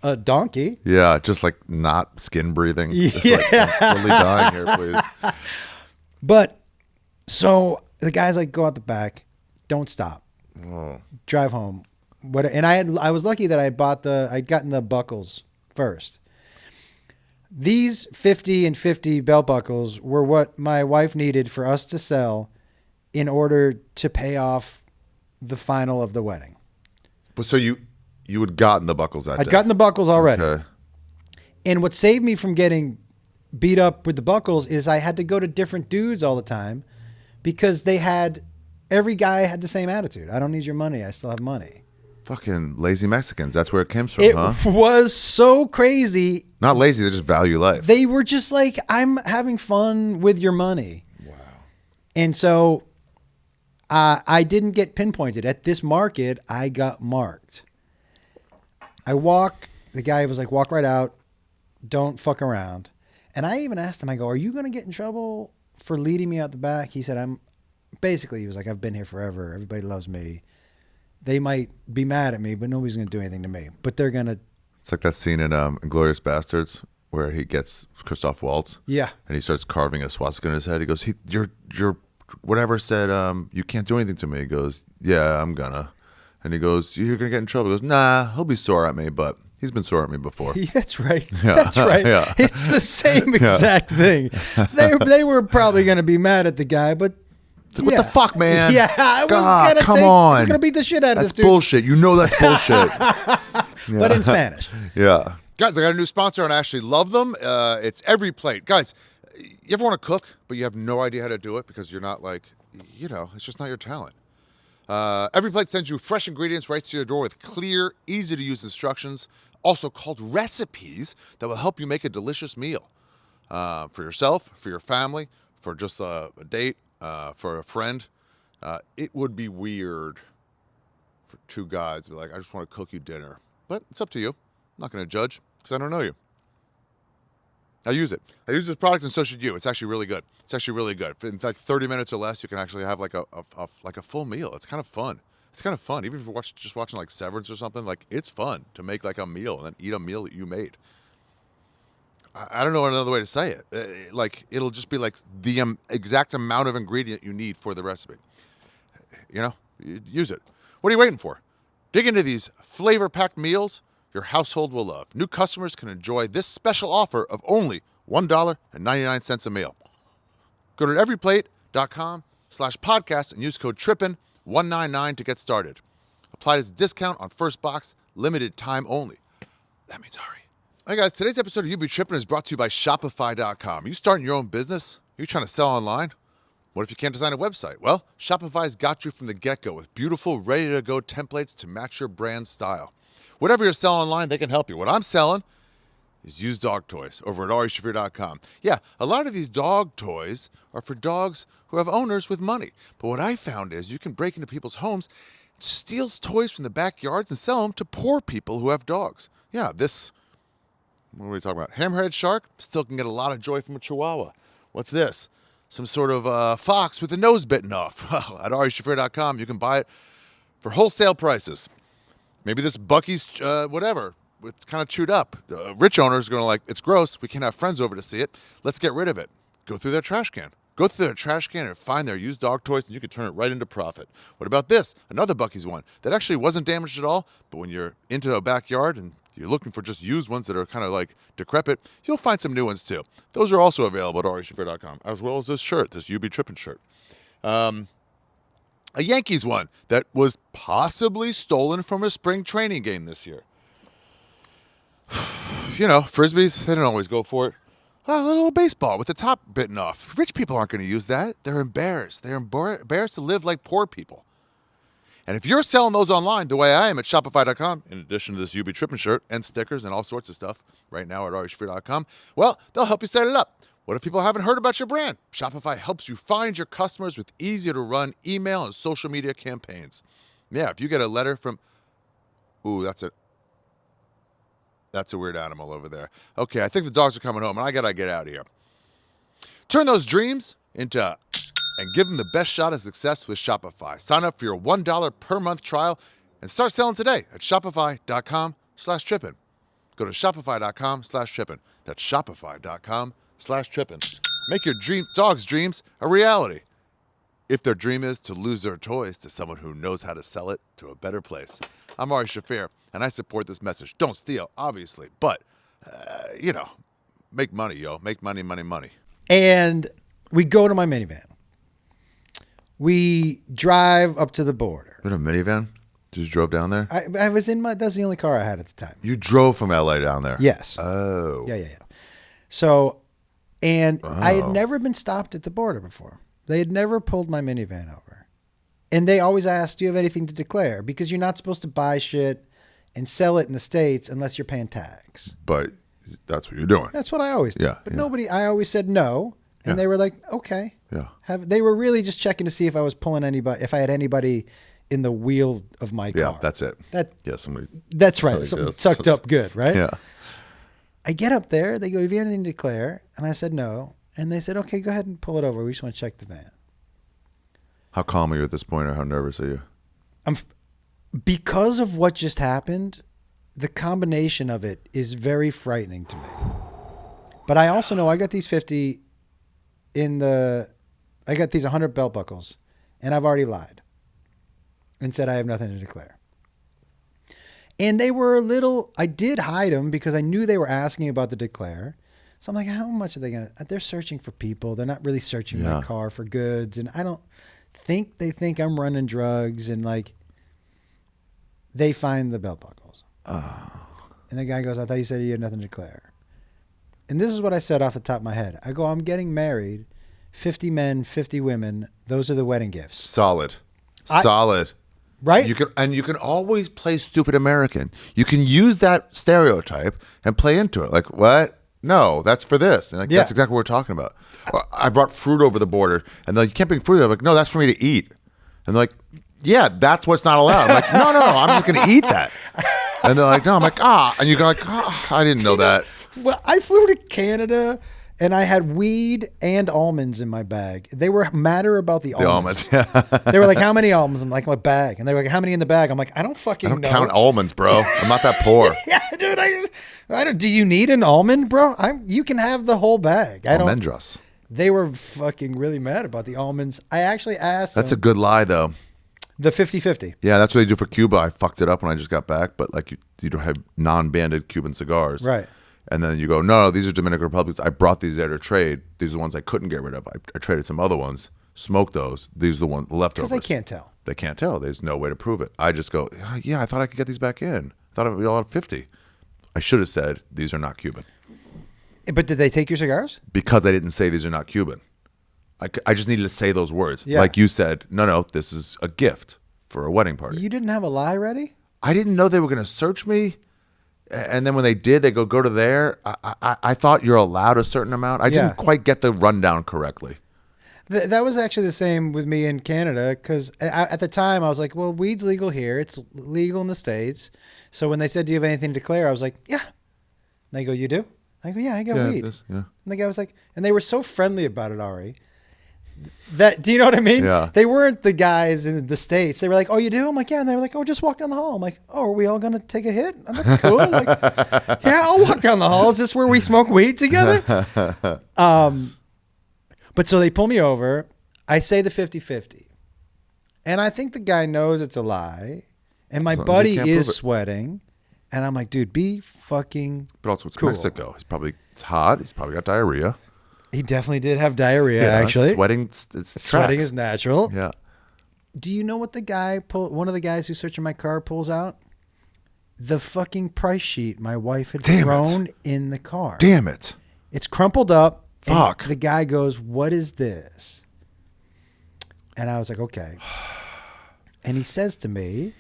[SPEAKER 1] a donkey.
[SPEAKER 2] Yeah, just like not skin breathing. Just
[SPEAKER 1] Yeah.
[SPEAKER 2] like, I'm slowly dying here, please.
[SPEAKER 1] But so the guy's like, go out the back, don't stop, drive home. And I was lucky that I'd gotten the buckles first. These 50 and 50 belt buckles were what my wife needed for us to sell in order to pay off the final of the wedding.
[SPEAKER 2] But so you had gotten the buckles that day.
[SPEAKER 1] I'd gotten the buckles already.
[SPEAKER 2] Okay.
[SPEAKER 1] And what saved me from getting beat up with the buckles is I had to go to different dudes all the time because every guy had the same attitude. I don't need your money. I still have money.
[SPEAKER 2] Fucking lazy Mexicans. That's where it came from,
[SPEAKER 1] It
[SPEAKER 2] huh?
[SPEAKER 1] was so crazy.
[SPEAKER 2] Not lazy. They just value life.
[SPEAKER 1] They were just like, I'm having fun with your money.
[SPEAKER 2] Wow.
[SPEAKER 1] And so I didn't get pinpointed. At this market, I got marked. The guy was like, walk right out. Don't fuck around. And I even asked him, I go, are you going to get in trouble for leading me out the back? He said, he was like, I've been here forever. Everybody loves me. They might be mad at me, but nobody's going to do anything to me. But they're going to.
[SPEAKER 2] It's like that scene in Inglourious Bastards where he gets Christoph Waltz.
[SPEAKER 1] Yeah.
[SPEAKER 2] And he starts carving a swastika in his head. He goes, your whatever said, you can't do anything to me. He goes, yeah, I'm gonna. And he goes, you're going to get in trouble. He goes, nah, he'll be sore at me, but he's been sore at me before.
[SPEAKER 1] That's right.
[SPEAKER 2] Yeah.
[SPEAKER 1] That's right.
[SPEAKER 2] Yeah.
[SPEAKER 1] It's the same exact thing. They were probably going to be mad at the guy, but
[SPEAKER 2] What the fuck, man?
[SPEAKER 1] Yeah, I was
[SPEAKER 2] God,
[SPEAKER 1] gonna
[SPEAKER 2] come on.
[SPEAKER 1] I was gonna beat the shit out of
[SPEAKER 2] That's
[SPEAKER 1] this dude.
[SPEAKER 2] bullshit. You know that's bullshit.
[SPEAKER 1] But in Spanish.
[SPEAKER 2] Yeah.
[SPEAKER 4] Guys, I got a new sponsor and I actually love them. It's Every Plate. Guys, you ever want to cook, but you have no idea how to do it because you're not like, it's just not your talent. Every Plate sends you fresh ingredients right to your door with clear, easy-to-use instructions, also called recipes that will help you make a delicious meal for yourself, for your family, for just a date, for a friend. It would be weird for two guys to be like, I just want to cook you dinner. But it's up to you. I'm not going to judge because I don't know you. I use it. I use this product and so should you. It's actually really good. It's actually really good. In fact, 30 minutes or less, you can actually have like a full meal. It's kind of fun. It's kind of fun. Even if you're just watching like Severance or something, like it's fun to make like a meal and then eat a meal that you made. I don't know another way to say it. Like it'll just be like the exact amount of ingredient you need for the recipe. Use it. What are you waiting for? Dig into these flavor-packed meals your household will love. New customers can enjoy this special offer of only $1.99 a meal. Go to everyplate.com/podcast and use code TRIPPIN199 to get started. Applied as a discount on first box, limited time only. That means hurry. Hey guys, today's episode of You Be Trippin is brought to you by Shopify.com. You starting your own business? Are you trying to sell online? What if you can't design a website? Well, Shopify's got you from the get-go with beautiful, ready-to-go templates to match your brand style. Whatever you're selling online, they can help you. What I'm selling is used dog toys over at AriShaffir.com. Yeah, a lot of these dog toys are for dogs who have owners with money. But what I found is you can break into people's homes, steal toys from the backyards, and sell them to poor people who have dogs. Yeah, what are we talking about? Hammerhead shark still can get a lot of joy from a chihuahua. What's this? Some sort of fox with the nose bitten off. Well, at AriShaffir.com, you can buy it for wholesale prices. Maybe this Bucky's, whatever, it's kind of chewed up. The rich owners are going to like, it's gross. We can't have friends over to see it. Let's get rid of it. Go through their trash can. Go through their trash can and find their used dog toys, and you can turn it right into profit. What about this? Another Bucky's one that actually wasn't damaged at all, but when you're into a backyard and you're looking for just used ones that are kind of like decrepit, you'll find some new ones too. Those are also available at AriShaffir.com, as well as this shirt, this You Be Trippin shirt. A Yankees one that was possibly stolen from a spring training game this year. Frisbees, they don't always go for it. A little baseball with the top bitten off. Rich people aren't going to use that. They're embarrassed. They're embarrassed to live like poor people. And if you're selling those online the way I am at Shopify.com, in addition to this You Be Trippin shirt and stickers and all sorts of stuff right now at AriShaffir.com, well, they'll help you set it up. What if people haven't heard about your brand? Shopify helps you find your customers with easy-to-run email and social media campaigns. Yeah, if you get a letter from... Ooh, that's a weird animal over there. Okay, I think the dogs are coming home, and I got to get out of here. Turn those dreams into... and give them the best shot of success with Shopify. Sign up for your $1 per month trial and start selling today at Shopify.com/trippin. Go to shopify.com/trippin. That's shopify.com/trippin. Make your dog's dreams a reality. If their dream is to lose their toys to someone who knows how to sell it to a better place. I'm Ari Shaffir, and I support this message. Don't steal, obviously, but, make money, yo. Make money, money, money.
[SPEAKER 1] And we go to my minivan. We drive up to the border.
[SPEAKER 2] In a minivan? Just drove down there?
[SPEAKER 1] I was in that's the only car I had at the time.
[SPEAKER 2] You drove from LA down there?
[SPEAKER 1] Yes.
[SPEAKER 2] Oh.
[SPEAKER 1] Yeah. So, I had never been stopped at the border before. They had never pulled my minivan over. And they always asked, do you have anything to declare? Because you're not supposed to buy shit and sell it in the States unless you're paying tax.
[SPEAKER 2] But that's what you're doing.
[SPEAKER 1] That's what I always did.
[SPEAKER 2] Yeah,
[SPEAKER 1] But
[SPEAKER 2] yeah.
[SPEAKER 1] I always said no. And they were like, okay.
[SPEAKER 2] Yeah.
[SPEAKER 1] They were really just checking to see if I was pulling anybody, if I had anybody in the wheel of my car.
[SPEAKER 2] Yeah, that's it. Somebody.
[SPEAKER 1] That's right.
[SPEAKER 2] Like
[SPEAKER 1] Something
[SPEAKER 2] this.
[SPEAKER 1] sucked up good, right?
[SPEAKER 2] Yeah.
[SPEAKER 1] I get up there. They go, have you anything to declare? And I said no. And they said, okay, go ahead and pull it over. We just want to check the van.
[SPEAKER 2] How calm are you at this point, or how nervous are you?
[SPEAKER 1] Because of what just happened, the combination of it is very frightening to me. But I also know I got these 50 I got these 100 belt buckles, and I've already lied and said I have nothing to declare. And they were I did hide them because I knew they were asking about the declare. So I'm like, how much are they going to, they're searching for people. They're not really searching my car for goods. And I don't think they think I'm running drugs. And they find the belt buckles. And the guy goes, I thought you said you had nothing to declare. And this is what I said off the top of my head. I go, I'm getting married, 50 men, 50 women. Those are the wedding gifts.
[SPEAKER 2] Solid.
[SPEAKER 1] Right?
[SPEAKER 2] You can always play stupid American. You can use that stereotype and play into it. Like, what? No, that's for this. And that's exactly what we're talking about. Or, I brought fruit over the border, and they're like, you can't bring fruit. I'm like, no, that's for me to eat. And they're like, yeah, that's what's not allowed. I'm like, no, I'm just going to eat that. And they're like, no. I'm like, and you go like, I didn't know that.
[SPEAKER 1] Well, I flew to Canada, and I had weed and almonds in my bag. They were madder about the almonds. They were like, how many almonds? I'm like, my bag. And they were like, how many in the bag? I'm like, I don't fucking know.
[SPEAKER 2] Count almonds, bro. I'm not that poor.
[SPEAKER 1] Yeah, dude. I don't. Do you need an almond, bro? You can have the whole bag.
[SPEAKER 2] Almendras.
[SPEAKER 1] They were fucking really mad about the almonds. I actually asked
[SPEAKER 2] That's
[SPEAKER 1] them,
[SPEAKER 2] a good lie, though.
[SPEAKER 1] the 50-50.
[SPEAKER 2] Yeah, that's what they do for Cuba. I fucked it up when I just got back, but you don't have non-banded Cuban cigars.
[SPEAKER 1] Right.
[SPEAKER 2] And then you go, no, these are Dominican Republics. I brought these there to trade. These are the ones I couldn't get rid of. I traded some other ones, smoked those. These are the ones, the leftovers.
[SPEAKER 1] Because they can't tell.
[SPEAKER 2] They can't tell. There's no way to prove it. I just go, yeah, I thought I could get these back in. I thought we all had 50. I should have said, these are not Cuban.
[SPEAKER 1] But did they take your cigars?
[SPEAKER 2] Because I didn't say these are not Cuban. I just needed to say those words.
[SPEAKER 1] Yeah.
[SPEAKER 2] Like you said, no, this is a gift for a wedding party.
[SPEAKER 1] You didn't have a lie ready?
[SPEAKER 2] I didn't know they were going to search me. And then when they did, they go to there. I thought you're allowed a certain amount. I didn't quite get the rundown correctly.
[SPEAKER 1] That was actually the same with me in Canada because at the time I was like, well, weed's legal here. It's legal in the States. So when they said, do you have anything to declare? I was like, yeah. And they go, you do? I go, yeah, I got weed.
[SPEAKER 2] Yeah.
[SPEAKER 1] And the guy was like, and they were so friendly about it, Ari. Do you know what I mean?
[SPEAKER 2] Yeah.
[SPEAKER 1] They weren't the guys in the States. They were like, oh, you do? I'm like, yeah. And they were like, oh, just walk down the hall. I'm like, oh, are we all going to take a hit? That's cool. Like, yeah, I'll walk down the hall. Is this where we smoke weed together? But so they pull me over. I say the 50-50. And I think the guy knows it's a lie. And my buddy is sweating. And I'm like, dude, be fucking
[SPEAKER 2] But also it's
[SPEAKER 1] cool.
[SPEAKER 2] Mexico. It's hot. He's probably got diarrhea.
[SPEAKER 1] He definitely did have diarrhea, actually.
[SPEAKER 2] Sweating,
[SPEAKER 1] Sweating is natural.
[SPEAKER 2] Yeah.
[SPEAKER 1] Do you know what one of the guys who's searching my car pulls out? The fucking price sheet my wife had thrown in the car.
[SPEAKER 2] Damn it.
[SPEAKER 1] It's crumpled up.
[SPEAKER 2] Fuck.
[SPEAKER 1] The guy goes, what is this? And I was like, okay. And he says to me,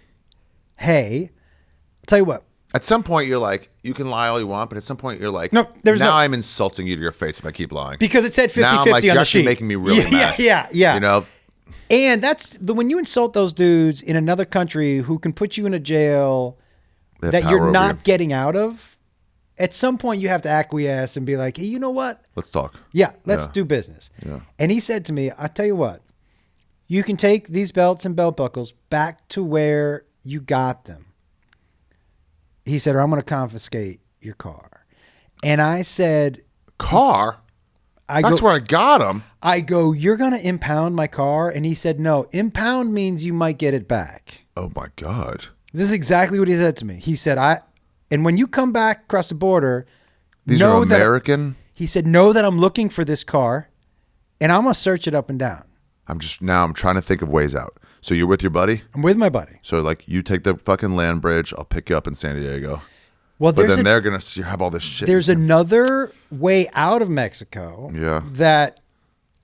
[SPEAKER 1] hey, I'll tell you what.
[SPEAKER 2] At some point, you're like, you can lie all you want, but at some point, you're like,
[SPEAKER 1] no,
[SPEAKER 2] I'm insulting you to your face if I keep lying.
[SPEAKER 1] Because it said 50-50
[SPEAKER 2] now I'm like,
[SPEAKER 1] on the
[SPEAKER 2] you're
[SPEAKER 1] sheet.
[SPEAKER 2] making me really mad.
[SPEAKER 1] Yeah.
[SPEAKER 2] You know?
[SPEAKER 1] And that's when you insult those dudes in another country who can put you in a jail that you're not getting out of, at some point you have to acquiesce and be like, hey, you know what?
[SPEAKER 2] Let's talk.
[SPEAKER 1] Yeah, let's do business.
[SPEAKER 2] Yeah.
[SPEAKER 1] And he said to me, I'll tell you what, you can take these belts and belt buckles back to where you got them. He said, or I'm going to confiscate your car. And I said,
[SPEAKER 2] Car? That's where I got him.
[SPEAKER 1] I go, you're going to impound my car? And he said, no, impound means you might get it back.
[SPEAKER 2] Oh my God.
[SPEAKER 1] This is exactly what he said to me. He said, and when you come back across the border,
[SPEAKER 2] These
[SPEAKER 1] know
[SPEAKER 2] are
[SPEAKER 1] that-
[SPEAKER 2] American?
[SPEAKER 1] he said, know that I'm looking for this car and I'm going to search it up and down.
[SPEAKER 2] I'm trying to think of ways out. So you're with your buddy?
[SPEAKER 1] I'm with my buddy.
[SPEAKER 2] So like you take the fucking land bridge, I'll pick you up in San Diego.
[SPEAKER 1] Well,
[SPEAKER 2] But then they're going to have all this shit.
[SPEAKER 1] there's another way out of Mexico that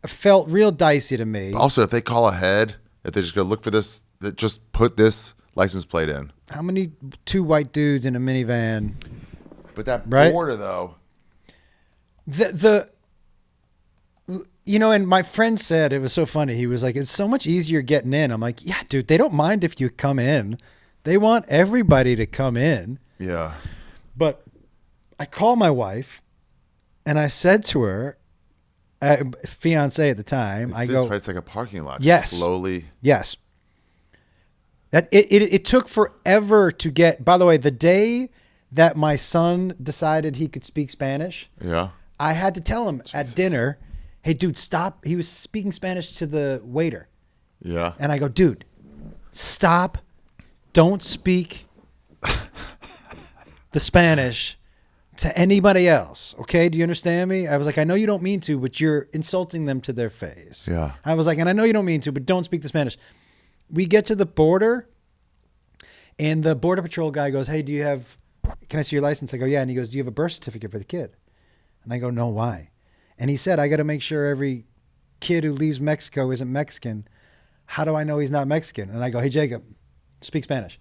[SPEAKER 1] felt real dicey to me.
[SPEAKER 2] Also, if they call ahead, if they just go look for this, just put this license plate in.
[SPEAKER 1] How many two white dudes in a minivan?
[SPEAKER 2] But that
[SPEAKER 1] Right?
[SPEAKER 2] border though.
[SPEAKER 1] And my friend said, it was so funny. He was like, it's so much easier getting in. I'm like, yeah, dude, they don't mind if you come in. They want everybody to come in.
[SPEAKER 2] Yeah.
[SPEAKER 1] But I called my wife and I said to her, fiance at the time,
[SPEAKER 2] It's like a parking lot.
[SPEAKER 1] Yes.
[SPEAKER 2] Slowly.
[SPEAKER 1] Yes. That it took forever to get. By the way, the day that my son decided he could speak Spanish,
[SPEAKER 2] Yeah.
[SPEAKER 1] I had to tell him at dinner, hey, dude, stop. He was speaking Spanish to the waiter.
[SPEAKER 2] Yeah.
[SPEAKER 1] And I go, dude, stop. Don't speak the Spanish to anybody else. Okay? Do you understand me? I was like, I know you don't mean to, but you're insulting them to their face.
[SPEAKER 2] Yeah.
[SPEAKER 1] I was like, and I know you don't mean to, but don't speak the Spanish. We get to the border and the Border Patrol guy goes, hey, can I see your license? I go, yeah. And he goes, do you have a birth certificate for the kid? And I go, no, why? And he said, I got to make sure every kid who leaves Mexico isn't Mexican. How do I know he's not Mexican? And I go, hey, Jacob, speak Spanish.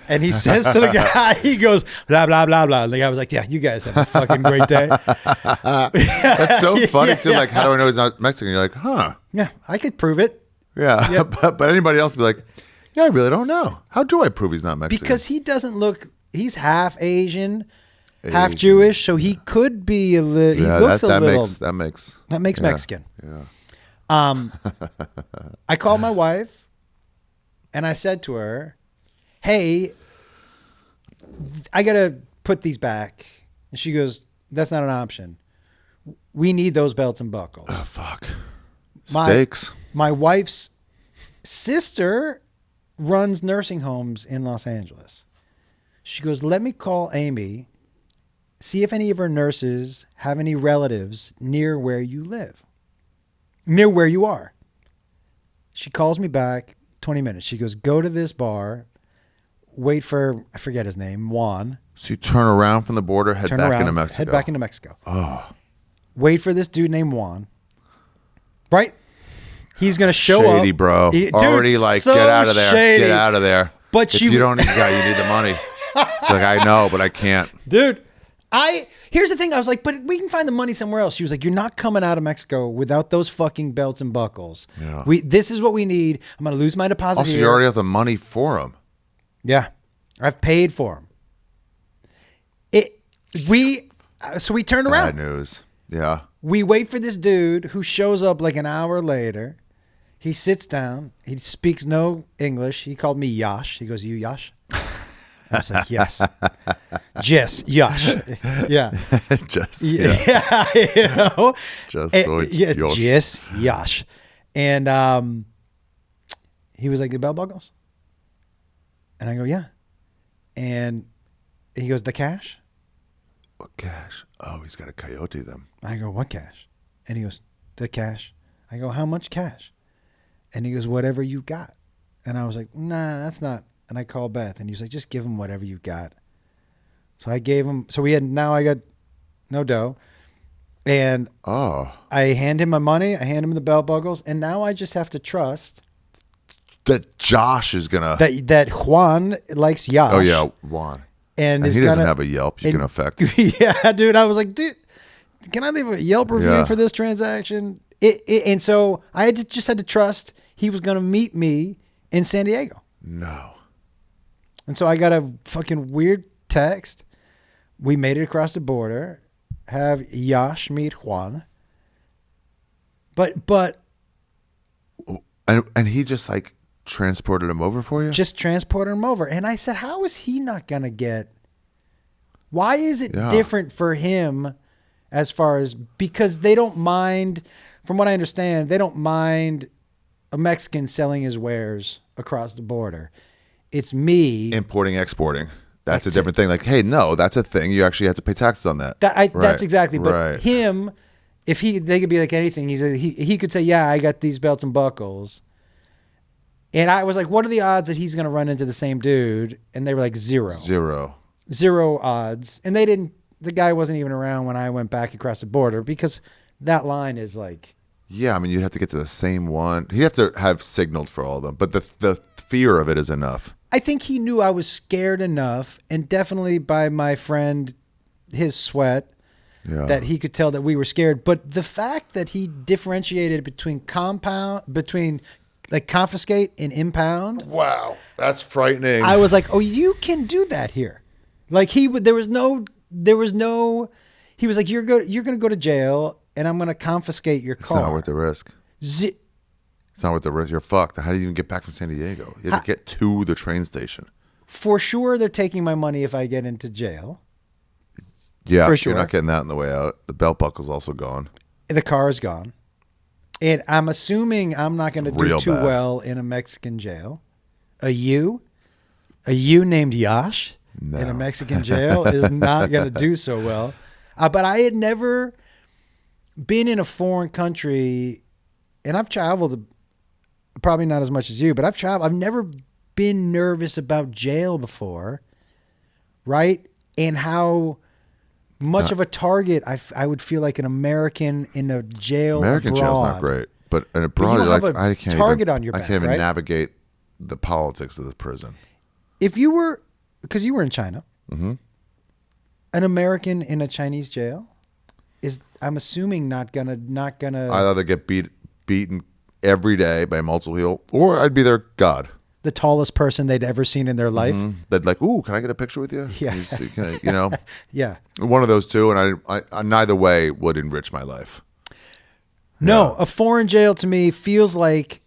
[SPEAKER 1] And he says to the guy, he goes, blah, blah, blah, blah. And the guy was like, yeah, you guys have a fucking great day.
[SPEAKER 2] That's so funny too. Like, how do I know he's not Mexican? You're like, huh?
[SPEAKER 1] Yeah, I could prove it.
[SPEAKER 2] Yeah.
[SPEAKER 1] Yep.
[SPEAKER 2] but anybody else would be like, yeah, I really don't know. How do I prove he's not Mexican?
[SPEAKER 1] Because he doesn't look, he's half Asian, half Jewish. So he could be a little, he looks a little.
[SPEAKER 2] That makes
[SPEAKER 1] Makes Mexican.
[SPEAKER 2] Yeah.
[SPEAKER 1] I called my wife and I said to her, hey, I got to put these back. And she goes, that's not an option. We need those belts and buckles.
[SPEAKER 2] Oh, fuck. Steaks.
[SPEAKER 1] My wife's sister runs nursing homes in Los Angeles. She goes, let me call Amy, see if any of her nurses have any relatives near where you live, near where you are. She calls me back 20 minutes. She goes, go to this bar, wait for, I forget his name, Juan.
[SPEAKER 2] So you turn around from the border, head back into Mexico.
[SPEAKER 1] Head back into Mexico.
[SPEAKER 2] Oh.
[SPEAKER 1] Wait for this dude named Juan. Right? He's going to show up.
[SPEAKER 2] Shady, bro.
[SPEAKER 1] Dude,
[SPEAKER 2] already like,
[SPEAKER 1] so
[SPEAKER 2] get out of there.
[SPEAKER 1] shady.
[SPEAKER 2] Get out of there.
[SPEAKER 1] But
[SPEAKER 2] if you don't need that, you need the money. She's like, I know, but I can't.
[SPEAKER 1] Dude, here's the thing. I was like, but we can find the money somewhere else. She was like, you're not coming out of Mexico without those fucking belts and buckles.
[SPEAKER 2] Yeah.
[SPEAKER 1] This is what we need. I'm going to lose my deposit
[SPEAKER 2] Also,
[SPEAKER 1] here.
[SPEAKER 2] you already have the money for him.
[SPEAKER 1] Yeah. I've paid for him. So we turn around.
[SPEAKER 2] Bad news. Yeah.
[SPEAKER 1] We wait for this dude who shows up like an hour later. He sits down. He speaks no English. He called me Yash. He goes, you Yash? I was like, yes. Jess, Yash. Yeah.
[SPEAKER 2] Just,
[SPEAKER 1] Yeah. You know?
[SPEAKER 2] Just
[SPEAKER 1] yeah,
[SPEAKER 2] Yash.
[SPEAKER 1] Jess, Yash. And he was like, the bell buckles? And I go, yeah. And he goes, the cash?
[SPEAKER 2] What cash? Oh, he's got a coyote them.
[SPEAKER 1] I go, what cash? And he goes, the cash. I go, how much cash? And he goes, whatever you got. And I was like, nah, that's not. And I called Beth and he was like, just give him whatever you got. So I gave him, now I got no dough. And I hand him my money. I hand him the belt buckles. And now I just have to trust
[SPEAKER 2] that Josh is going to.
[SPEAKER 1] That Juan likes Yash.
[SPEAKER 2] Oh, yeah, Juan.
[SPEAKER 1] And
[SPEAKER 2] he doesn't have a Yelp you can affect.
[SPEAKER 1] Yeah, dude. I was like, dude, can I leave a Yelp review for this transaction? And so I just had to trust he was going to meet me in San Diego.
[SPEAKER 2] No.
[SPEAKER 1] And so I got a fucking weird text. We made it across the border. Have Yash meet Juan. But.
[SPEAKER 2] And he just like transported him over for you?
[SPEAKER 1] Just transported him over. And I said, how is he not going to get Why is it
[SPEAKER 2] Yeah.
[SPEAKER 1] different for him as far as, because they don't mind, from what I understand, they don't mind a Mexican selling his wares across the border. It's me.
[SPEAKER 2] Importing, exporting. That's a
[SPEAKER 1] That's
[SPEAKER 2] different thing. Like, hey, no, that's a thing. You actually have to pay taxes on that.
[SPEAKER 1] That's
[SPEAKER 2] Right.
[SPEAKER 1] exactly. But
[SPEAKER 2] Right.
[SPEAKER 1] him, if they could be like anything. He could say, yeah, I got these belts and buckles. And I was like, what are the odds that he's going to run into the same dude? And they were like zero odds. And the guy wasn't even around when I went back across the border, because that line is like,
[SPEAKER 2] Yeah, I mean, you'd have to get to the same one. He'd have to have signaled for all of them. But the fear of it is enough.
[SPEAKER 1] I think he knew I was scared enough, and definitely by my friend, his sweat, that he could tell that we were scared. But the fact that he differentiated between like confiscate and impound,
[SPEAKER 2] Wow, that's frightening.
[SPEAKER 1] I was like, oh, you can do that here. Like he was no, he was like, you're going to go to jail, and I'm going to confiscate your
[SPEAKER 2] It's
[SPEAKER 1] car.
[SPEAKER 2] not worth the risk. It's not worth the risk. You're fucked. How do you even get back from San Diego? You have to get to the train station.
[SPEAKER 1] For sure, they're taking my money if I get into jail.
[SPEAKER 2] Yeah,
[SPEAKER 1] For sure.
[SPEAKER 2] You're not getting that on the way out. The belt buckle's also gone.
[SPEAKER 1] The car is gone. And I'm assuming I'm not going to do
[SPEAKER 2] real
[SPEAKER 1] too
[SPEAKER 2] bad.
[SPEAKER 1] well in a Mexican jail. A you named Yash in a Mexican jail is not going to do so well. But I had never been in a foreign country, and I've traveled, probably not as much as you, but I've traveled. I've never been nervous about jail before, right? And how much of a target I would feel like an American in a jail
[SPEAKER 2] American
[SPEAKER 1] abroad.
[SPEAKER 2] jail's not great, but in abroad,
[SPEAKER 1] you don't
[SPEAKER 2] you're like,
[SPEAKER 1] have a
[SPEAKER 2] I can't
[SPEAKER 1] target
[SPEAKER 2] even,
[SPEAKER 1] on your
[SPEAKER 2] I
[SPEAKER 1] back,
[SPEAKER 2] can't even
[SPEAKER 1] right?
[SPEAKER 2] navigate the politics of the prison.
[SPEAKER 1] If you were, because you were in China, an American in a Chinese jail is, I'm assuming, not gonna.
[SPEAKER 2] I'd either get beaten every day by multiple people, or I'd be their god.
[SPEAKER 1] The tallest person they'd ever seen in their life.
[SPEAKER 2] They'd like, ooh, can I get a picture with you?
[SPEAKER 1] Yeah.
[SPEAKER 2] You know,
[SPEAKER 1] Yeah.
[SPEAKER 2] one of those two, and I neither way would enrich my life.
[SPEAKER 1] No, a foreign jail to me feels like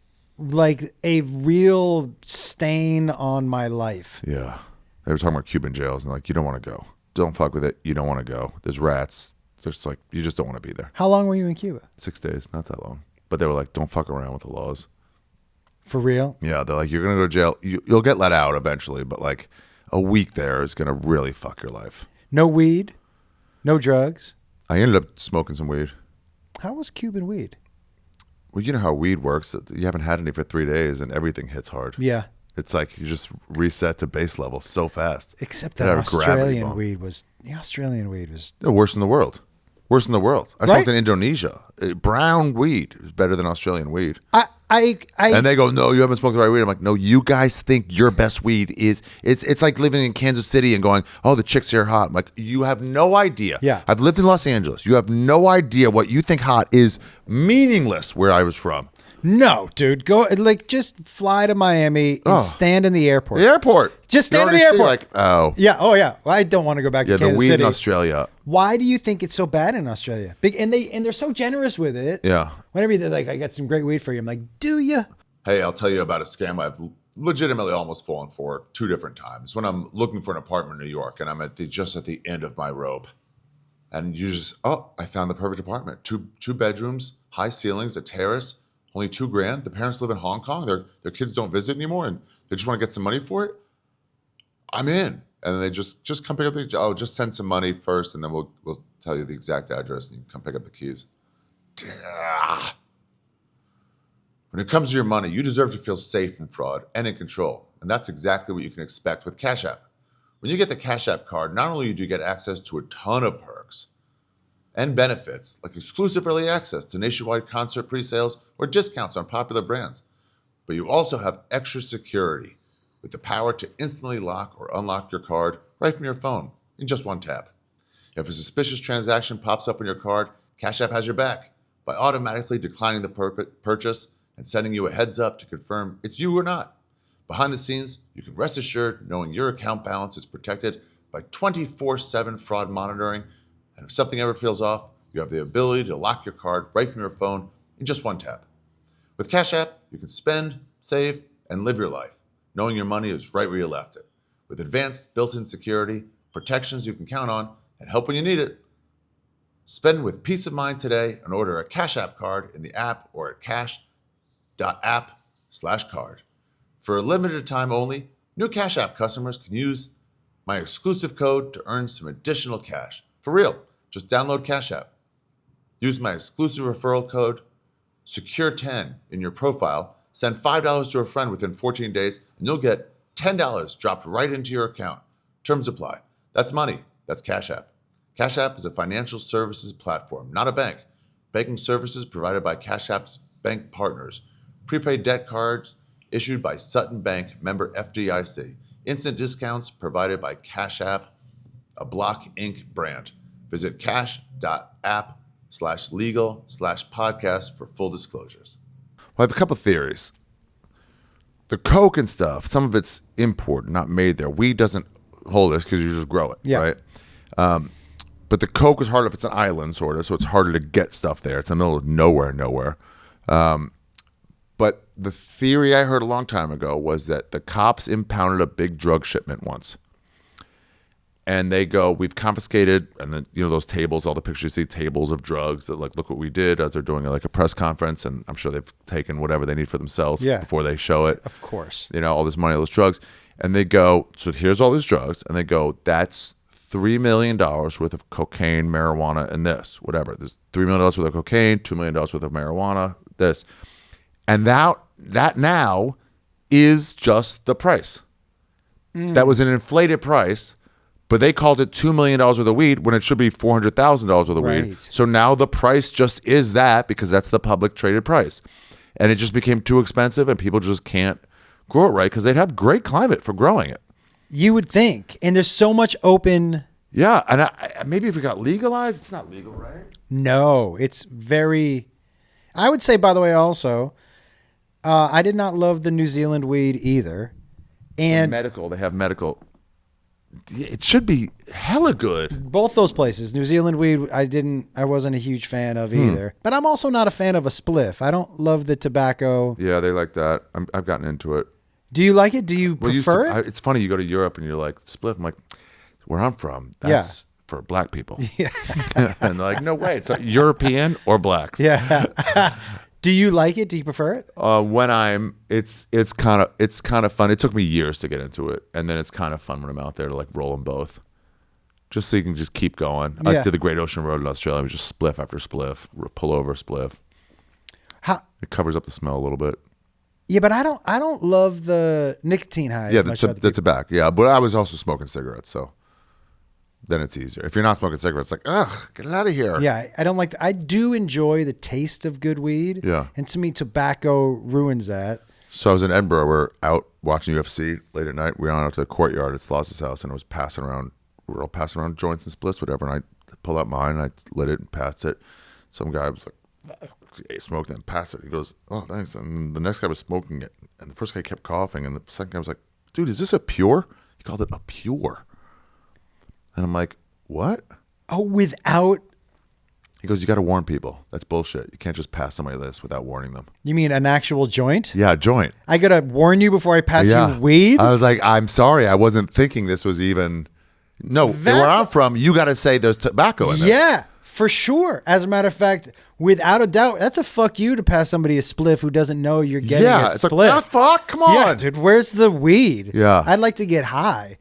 [SPEAKER 1] a real stain on my life.
[SPEAKER 2] Yeah, they were talking about Cuban jails, and like, you don't want to go. Don't fuck with it. You don't want to go. There's rats. There's like, you just don't want to be there.
[SPEAKER 1] How long were you in Cuba?
[SPEAKER 2] 6 days, not that long. But they were like, don't fuck around with the laws.
[SPEAKER 1] For real?
[SPEAKER 2] Yeah, they're like, you're gonna go to jail. You'll get let out eventually, but like a week there is gonna really fuck your life.
[SPEAKER 1] No weed, no drugs.
[SPEAKER 2] I ended up smoking some weed.
[SPEAKER 1] How was Cuban weed?
[SPEAKER 2] Well, you know how weed works. You haven't had any for 3 days, and everything hits hard.
[SPEAKER 1] Yeah.
[SPEAKER 2] It's like you just reset to base level so fast.
[SPEAKER 1] Except
[SPEAKER 2] It
[SPEAKER 1] that
[SPEAKER 2] had a gravity
[SPEAKER 1] Australian
[SPEAKER 2] bump.
[SPEAKER 1] weed was
[SPEAKER 2] No, worse in the world. Worse in the world. I
[SPEAKER 1] Right?
[SPEAKER 2] smoked in Indonesia. Brown weed is better than Australian weed.
[SPEAKER 1] I
[SPEAKER 2] And they go, no, you haven't smoked the right weed. I'm like, no, you guys think your best weed is, it's like living in Kansas City and going, oh, the chicks here are hot. I'm like, you have no idea.
[SPEAKER 1] Yeah.
[SPEAKER 2] I've lived in Los Angeles. You have no idea what you think hot is meaningless where I was from.
[SPEAKER 1] No, dude, go just fly to Miami and stand in the airport.
[SPEAKER 2] The airport.
[SPEAKER 1] Just stand
[SPEAKER 2] You
[SPEAKER 1] in the
[SPEAKER 2] already see,
[SPEAKER 1] airport.
[SPEAKER 2] like, oh.
[SPEAKER 1] Yeah. Oh, yeah. Well, I don't want to go back
[SPEAKER 2] Yeah,
[SPEAKER 1] to
[SPEAKER 2] the
[SPEAKER 1] Kansas
[SPEAKER 2] weed
[SPEAKER 1] City.
[SPEAKER 2] in Australia.
[SPEAKER 1] Why do you think it's so bad in Australia? And they're so generous with it.
[SPEAKER 2] Yeah.
[SPEAKER 1] Whenever they're like, I got some great weed for you. I'm like, do you?
[SPEAKER 4] Hey, I'll tell you about a scam I've legitimately almost fallen for 2 different times. When I'm looking for an apartment in New York and I'm just at the end of my rope. And I found the perfect apartment. Two bedrooms, high ceilings, a terrace, only $2,000. The parents live in Hong Kong. Their kids don't visit anymore and they just want to get some money for it. I'm in. And then they just come pick up just send some money first and then we'll tell you the exact address and you can come pick up the keys. When it comes to your money, you deserve to feel safe from fraud and in control. And that's exactly what you can expect with Cash App. When you get the Cash App card, not only do you get access to a ton of perks and benefits, like exclusive early access to nationwide concert pre-sales or discounts on popular brands, but you also have extra security with the power to instantly lock or unlock your card right from your phone in just one tap. If a suspicious transaction pops up on your card, Cash App has your back by automatically declining the purchase and sending you a heads up to confirm it's you or not. Behind the scenes, you can rest assured knowing your account balance is protected by 24/7 fraud monitoring, and if something ever feels off, you have the ability to lock your card right from your phone in just one tap. With Cash App, you can spend, save, and live your life, knowing your money is right where you left it. With advanced built-in security, protections you can count on, and help when you need it. Spend with peace of mind today and order a Cash App card in the app or at cash.app/card. For a limited time only, new Cash App customers can use my exclusive code to earn some additional cash. For real, just download Cash App. Use my exclusive referral code, SECURE10, in your profile. Send $5 to a friend within 14 days, and you'll get $10 dropped right into your account. Terms apply. That's money. That's Cash App. Cash App is a financial services platform, not a bank. Banking services provided by Cash App's bank partners. Prepaid debt cards issued by Sutton Bank, member FDIC. Instant discounts provided by Cash App, a Block Inc. brand. Visit cash.app/legal/podcast for full disclosures.
[SPEAKER 2] Well, I have a couple theories. The Coke and stuff, some of it's imported, not made there. Weed doesn't hold this because you just grow it, right? But the Coke is harder if it's an island, sort of, so it's harder to get stuff there. It's in the middle of nowhere. But the theory I heard a long time ago was that the cops impounded a big drug shipment once. And they go, we've confiscated, and then, those tables, all the pictures you see, tables of drugs that, like, look what we did, as they're doing like a press conference, and I'm sure they've taken whatever they need for themselves before they show it.
[SPEAKER 1] Of course.
[SPEAKER 2] All this money, all those drugs. And they go, so here's all these drugs, and they go, that's $3 million worth of cocaine, marijuana, and this, whatever. There's $3 million worth of cocaine, $2 million worth of marijuana, this. And that now is just the price. That was an inflated price, but they called it $2 million worth of weed when it should be $400,000 worth of weed. So now the price just is that because that's the public traded price. And it just became too expensive and people just can't grow it right because they'd have great climate for growing it.
[SPEAKER 1] You would think. And there's so much open.
[SPEAKER 2] Yeah. And maybe if it got legalized, it's not legal, right?
[SPEAKER 1] No, it's very. I would say, by the way, also, I did not love the New Zealand weed either. And
[SPEAKER 2] medical, they have medical. It should be hella good.
[SPEAKER 1] Both those places, New Zealand weed, I wasn't a huge fan of either. But I'm also not a fan of a spliff. I don't love the tobacco.
[SPEAKER 2] Yeah, they like that. I've gotten into it.
[SPEAKER 1] Do you like it? Do you prefer it?
[SPEAKER 2] It's funny. You go to Europe and you're like, spliff. I'm like, where I'm from, that's for black people. Yeah. And they're like, no way. It's European or blacks.
[SPEAKER 1] Yeah. Do you like it? Do you prefer it?
[SPEAKER 2] It's kind of fun. It took me years to get into it, and then it's kind of fun when I'm out there to like roll them both, just so you can just keep going. I did the Great Ocean Road in Australia. It was just spliff after spliff, pull over spliff. It covers up the smell a little bit.
[SPEAKER 1] Yeah, but I don't love the nicotine high.
[SPEAKER 2] Yeah, that's a back. Yeah, but I was also smoking cigarettes, so then it's easier. If you're not smoking cigarettes, like, ugh, get it out of here.
[SPEAKER 1] Yeah, I don't like. I do enjoy the taste of good weed.
[SPEAKER 2] Yeah,
[SPEAKER 1] and to me, tobacco ruins that.
[SPEAKER 2] So I was in Edinburgh. We're out watching UFC late at night. We went out to the courtyard at Sloss's house, and I was passing around. We were all passing around joints and splits, whatever. And I pulled out mine, and I lit it and passed it. Some guy was like, he smoked it and passed it. He goes, oh, thanks. And the next guy was smoking it, and the first guy kept coughing, and the second guy was like, dude, is this a pure? He called it a pure. And I'm like, what?
[SPEAKER 1] Oh, without?
[SPEAKER 2] He goes, you got to warn people. That's bullshit. You can't just pass somebody this without warning them.
[SPEAKER 1] You mean an actual joint?
[SPEAKER 2] Yeah, a joint.
[SPEAKER 1] I got to warn you before I pass you weed?
[SPEAKER 2] I was like, I'm sorry. I wasn't thinking this was even. No, where I'm from, you got to say there's tobacco in there.
[SPEAKER 1] Yeah, for sure. As a matter of fact, without a doubt, that's a fuck you to pass somebody a spliff who doesn't know you're getting a
[SPEAKER 2] it's
[SPEAKER 1] spliff.
[SPEAKER 2] Like, fuck, come on.
[SPEAKER 1] Yeah, dude, where's the weed?
[SPEAKER 2] Yeah.
[SPEAKER 1] I'd like to get high.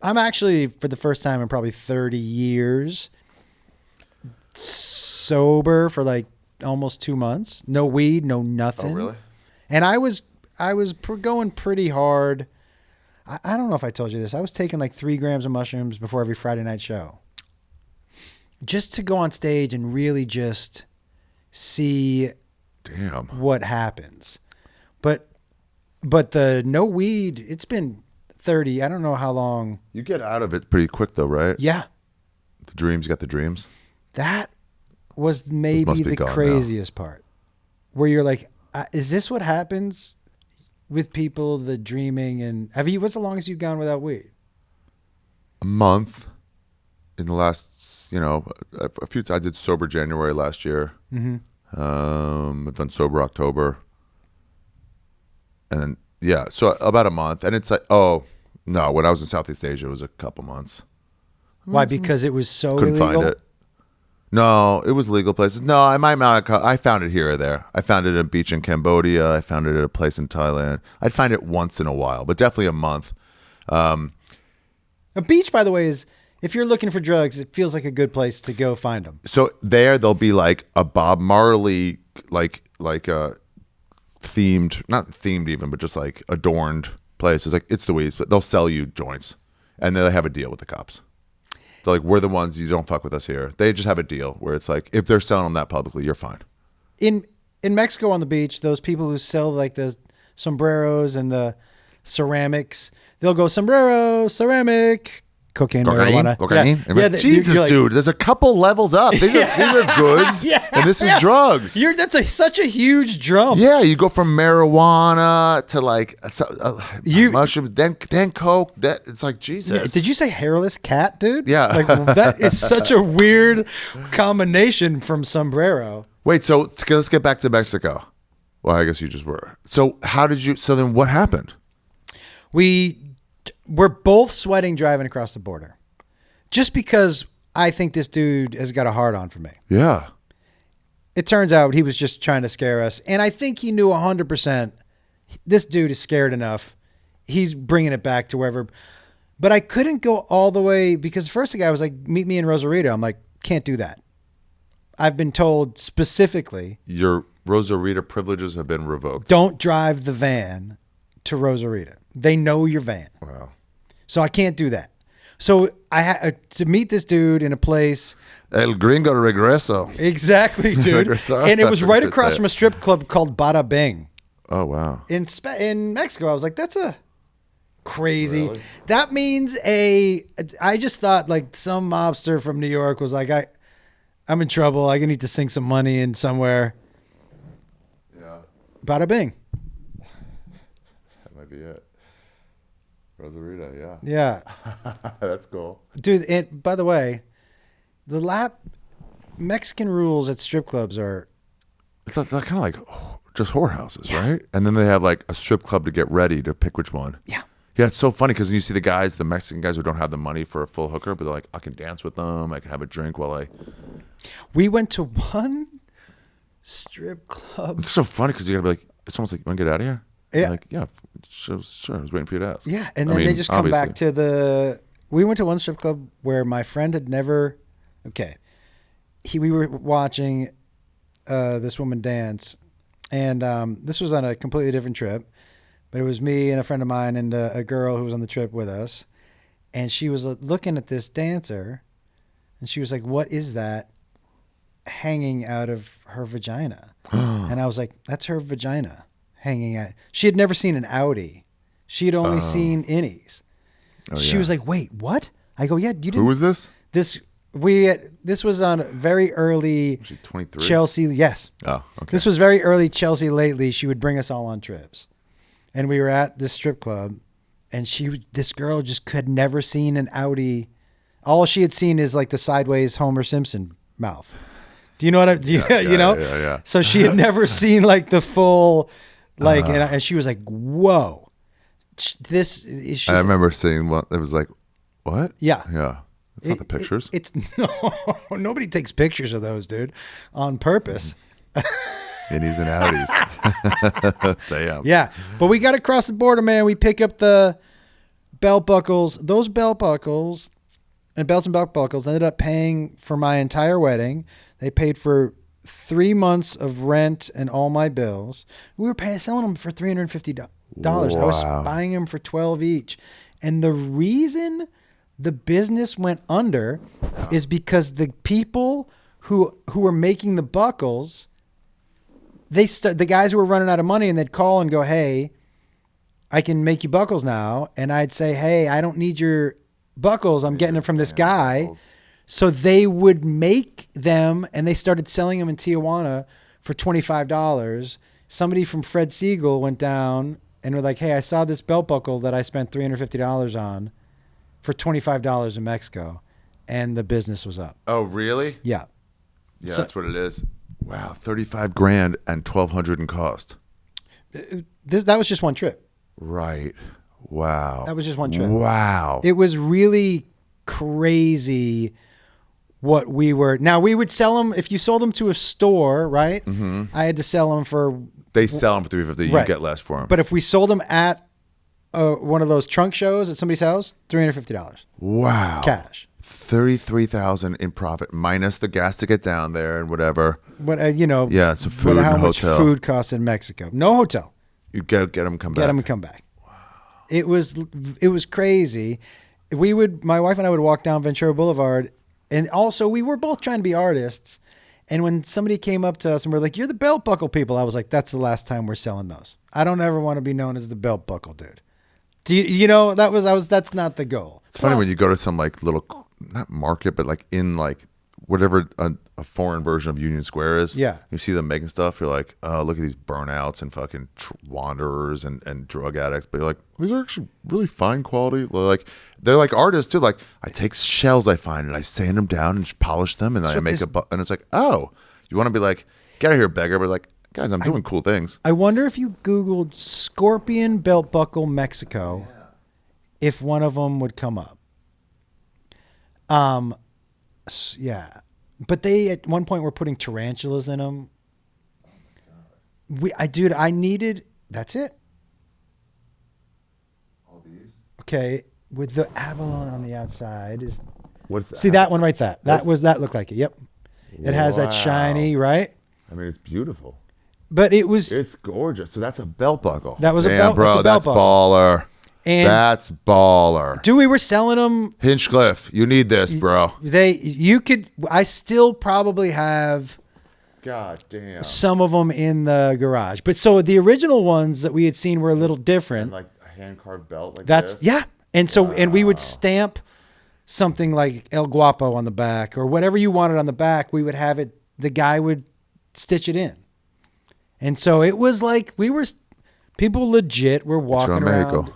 [SPEAKER 1] I'm actually, for the first time in probably 30 years, sober for like almost 2 months. No weed, no nothing.
[SPEAKER 2] Oh, really?
[SPEAKER 1] And I was going pretty hard. I don't know if I told you this. I was taking like 3 grams of mushrooms before every Friday night show. Just to go on stage and really just see what happens. But the no weed, it's been 30. I don't know how long.
[SPEAKER 2] You get out of it pretty quick though, right?
[SPEAKER 1] Yeah.
[SPEAKER 2] The dreams, you got the dreams?
[SPEAKER 1] That was maybe the craziest part. Where you're like, is this what happens with people, the dreaming? And what's the longest you've gone without weed?
[SPEAKER 2] A month. In the last, a few times. I did sober January last year. Mm-hmm. I've done sober October. And then, so about a month. And it's like, No, when I was in Southeast Asia, it was a couple months.
[SPEAKER 1] Why? Because it was so
[SPEAKER 2] Couldn't
[SPEAKER 1] illegal?
[SPEAKER 2] find it. No, it was legal places. No, I found it here or there. I found it at a beach in Cambodia. I found it at a place in Thailand. I'd find it once in a while, but definitely a month.
[SPEAKER 1] A beach, by the way, is if you're looking for drugs, it feels like a good place to go find them.
[SPEAKER 2] So there'll be like a Bob Marley, like themed, not themed even, but just like adorned place. It's like, it's the Weeds, but they'll sell you joints and they have a deal with the cops. They're like, we're the ones, you don't fuck with us here. They just have a deal where it's like, if they're selling them that publicly, you're fine.
[SPEAKER 1] In Mexico on the beach, those people who sell like the sombreros and the ceramics, they'll go sombrero, ceramic, cocaine, marijuana.
[SPEAKER 2] Cocaine?
[SPEAKER 1] Yeah. Yeah,
[SPEAKER 2] Jesus,
[SPEAKER 1] you're like,
[SPEAKER 2] dude, there's a couple levels up. These are goods, and this is drugs.
[SPEAKER 1] That's such a huge jump.
[SPEAKER 2] Yeah, you go from marijuana to like mushrooms, then coke. That it's like Jesus.
[SPEAKER 1] Yeah, did you say hairless cat, dude?
[SPEAKER 2] Yeah.
[SPEAKER 1] Like that is such a weird combination from sombrero.
[SPEAKER 2] Wait, so let's get back to Mexico. Well, I guess you just were. So so then what happened?
[SPEAKER 1] We're both sweating driving across the border. Just because I think this dude has got a hard on for me.
[SPEAKER 2] Yeah.
[SPEAKER 1] It turns out he was just trying to scare us. And I think he knew 100% this dude is scared enough. He's bringing it back to wherever. But I couldn't go all the way because first the guy was like, meet me in Rosarito. I'm like, can't do that. I've been told specifically.
[SPEAKER 2] Your Rosarito privileges have been revoked.
[SPEAKER 1] Don't drive the van to Rosarito. They know your van.
[SPEAKER 2] Wow.
[SPEAKER 1] So I can't do that. So I had to meet this dude in a place.
[SPEAKER 2] El Gringo Regreso.
[SPEAKER 1] Exactly, dude. And it was right across from a strip club called Bada Bing.
[SPEAKER 2] Oh, wow.
[SPEAKER 1] In Mexico. I was like, that's a crazy.
[SPEAKER 2] Really?
[SPEAKER 1] That means I just thought like some mobster from New York was like, I'm in trouble. I need to sink some money in somewhere.
[SPEAKER 2] Yeah.
[SPEAKER 1] Bada Bing.
[SPEAKER 2] That might be it. Rosarito, yeah.
[SPEAKER 1] Yeah.
[SPEAKER 2] That's cool.
[SPEAKER 1] Dude, and by the way, Mexican rules at strip clubs are...
[SPEAKER 2] It's like, kind of like just whorehouses, right? And then they have like a strip club to get ready to pick which one.
[SPEAKER 1] Yeah.
[SPEAKER 2] Yeah, it's so funny because you see the Mexican guys who don't have the money for a full hooker, but they're like, I can dance with them. I can have a drink while I...
[SPEAKER 1] We went to one strip club.
[SPEAKER 2] It's so funny because you got to be like, it's almost like, you want to get out of here?
[SPEAKER 1] Yeah.
[SPEAKER 2] You're like, yeah, sure. I was waiting for you to ask.
[SPEAKER 1] Yeah, and then they just come back to the... We went to one strip club where my friend had never... Okay. We were watching this woman dance, and this was on a completely different trip, but it was me and a friend of mine and a girl who was on the trip with us, and she was looking at this dancer, and she was like, what is that hanging out of her vagina? And I was like, that's her vagina hanging out. She had never seen an outie. She had only seen innies. She was like, wait, what? I go, yeah, you didn't.
[SPEAKER 2] Who was this?
[SPEAKER 1] This was on very early
[SPEAKER 2] 23?
[SPEAKER 1] Chelsea. Yes.
[SPEAKER 2] Oh, okay.
[SPEAKER 1] This was very early Chelsea lately. She would bring us all on trips. And we were at this strip club, and this girl just had never seen an outie. All she had seen is like the sideways Homer Simpson mouth. Do you know what you know?
[SPEAKER 2] Yeah.
[SPEAKER 1] So she had never seen like the full, like, and she was like, whoa.
[SPEAKER 2] I remember seeing one. It was like, what?
[SPEAKER 1] Yeah.
[SPEAKER 2] Yeah. It's not the pictures.
[SPEAKER 1] It's no, nobody takes pictures of those, dude, on purpose.
[SPEAKER 2] Innies and outies. Damn.
[SPEAKER 1] Yeah, but we got to cross the border, man. We pick up the belt buckles. Those belt buckles and belts and belt buckles ended up paying for my entire wedding. They paid for 3 months of rent and all my bills. We were selling them for $350.
[SPEAKER 2] Wow.
[SPEAKER 1] I was buying them for $12 each. And the reason the business went under is because the people who were making the buckles, the guys who were running out of money, and they'd call and go, hey, I can make you buckles now. And I'd say, hey, I don't need your buckles. I'm getting them from this guy. So they would make them, and they started selling them in Tijuana for $25. Somebody from Fred Siegel went down and were like, hey, I saw this belt buckle that I spent $350 on for $25 in Mexico. And the business was up.
[SPEAKER 2] Oh, really?
[SPEAKER 1] Yeah.
[SPEAKER 2] Yeah, that's what it is. Wow, $35,000 and $1,200 in cost.
[SPEAKER 1] That was just one trip.
[SPEAKER 2] Right. Wow.
[SPEAKER 1] That was just one trip.
[SPEAKER 2] Wow.
[SPEAKER 1] It was really crazy what we were. Now, we would sell them, if you sold them to a store, right? Mm-hmm. I had to sell them for.
[SPEAKER 2] They sell them for $350.
[SPEAKER 1] Right.
[SPEAKER 2] You get less for them.
[SPEAKER 1] But if we sold them at one of those trunk shows at somebody's house, $350.
[SPEAKER 2] Wow.
[SPEAKER 1] Cash.
[SPEAKER 2] 33,000 in profit minus the gas to get down there and whatever.
[SPEAKER 1] What
[SPEAKER 2] Yeah, it's a food and
[SPEAKER 1] how
[SPEAKER 2] a
[SPEAKER 1] much
[SPEAKER 2] hotel.
[SPEAKER 1] food costs in Mexico? No hotel.
[SPEAKER 2] You get them come back.
[SPEAKER 1] Get them and come back. Wow. It was crazy. My wife and I would walk down Ventura Boulevard, and also we were both trying to be artists. And when somebody came up to us and we're like, "You're the belt buckle people," I was like, "That's the last time we're selling those. I don't ever want to be known as the belt buckle dude." Do you know that's not the goal.
[SPEAKER 2] It's funny when you go to some like little, not market, but like in like whatever a foreign version of Union Square is.
[SPEAKER 1] Yeah.
[SPEAKER 2] You see them making stuff. You're like, oh, look at these burnouts and fucking wanderers and drug addicts. But you're like, these are actually really fine quality. They're like artists too. Like I take shells I find and I sand them down and polish them and then I make and it's like, oh, you want to be like, get out of here, beggar. But like, guys, I'm doing cool things.
[SPEAKER 1] I wonder if you Googled Scorpion belt buckle Mexico, if one of them would come up. Yeah, but they at one point were putting tarantulas in them. I needed. That's it.
[SPEAKER 2] All these.
[SPEAKER 1] Okay, with the abalone on the outside is.
[SPEAKER 2] What's that?
[SPEAKER 1] See that one right there? That looked like it. Yep, it has that
[SPEAKER 2] Wow.
[SPEAKER 1] shiny, right?
[SPEAKER 2] I mean, it's beautiful.
[SPEAKER 1] But it was.
[SPEAKER 2] It's gorgeous. So that's a belt buckle.
[SPEAKER 1] That was a
[SPEAKER 2] Damn,
[SPEAKER 1] belt.
[SPEAKER 2] bro.
[SPEAKER 1] That's a belt
[SPEAKER 2] That's
[SPEAKER 1] buckle.
[SPEAKER 2] baller.
[SPEAKER 1] And
[SPEAKER 2] That's baller.
[SPEAKER 1] dude, we were selling them.
[SPEAKER 2] Hinchcliffe, you need this, bro.
[SPEAKER 1] I still probably have
[SPEAKER 2] God damn.
[SPEAKER 1] some of them in the garage. But so the original ones that we had seen were a little different.
[SPEAKER 2] And like a hand carved belt like
[SPEAKER 1] That's
[SPEAKER 2] this.
[SPEAKER 1] yeah. And so and we would stamp something like El Guapo on the back or whatever you wanted on the back. We would have it. The guy would stitch it in. And so it was like people legit were walking around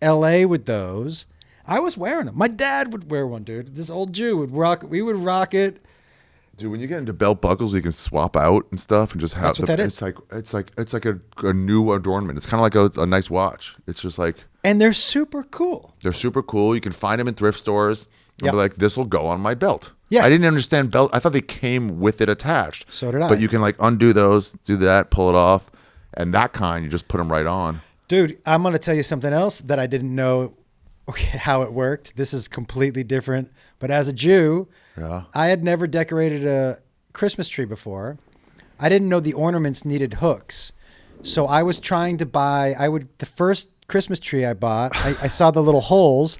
[SPEAKER 1] LA with those. I was wearing them. My dad would wear one, dude. This old Jew would rock. We would rock it.
[SPEAKER 2] Dude, when you get into belt buckles, you can swap out and stuff and just have
[SPEAKER 1] That's what that is.
[SPEAKER 2] It's like a new adornment. It's kind of like a nice watch. It's just like,
[SPEAKER 1] And they're super cool.
[SPEAKER 2] they're super cool. You can find them in thrift stores. And
[SPEAKER 1] Yep.
[SPEAKER 2] be like, this will go on my belt.
[SPEAKER 1] Yeah.
[SPEAKER 2] I didn't understand belt. I thought they came with it attached.
[SPEAKER 1] So did I.
[SPEAKER 2] But you can like undo those, do that, pull it off. And that kind, you just put them right on.
[SPEAKER 1] Dude, I'm going to tell you something else that I didn't know how it worked. This is completely different. But as a Jew,
[SPEAKER 2] Yeah.
[SPEAKER 1] I had never decorated a Christmas tree before. I didn't know the ornaments needed hooks. So I was trying to buy, the first Christmas tree I bought, I saw the little holes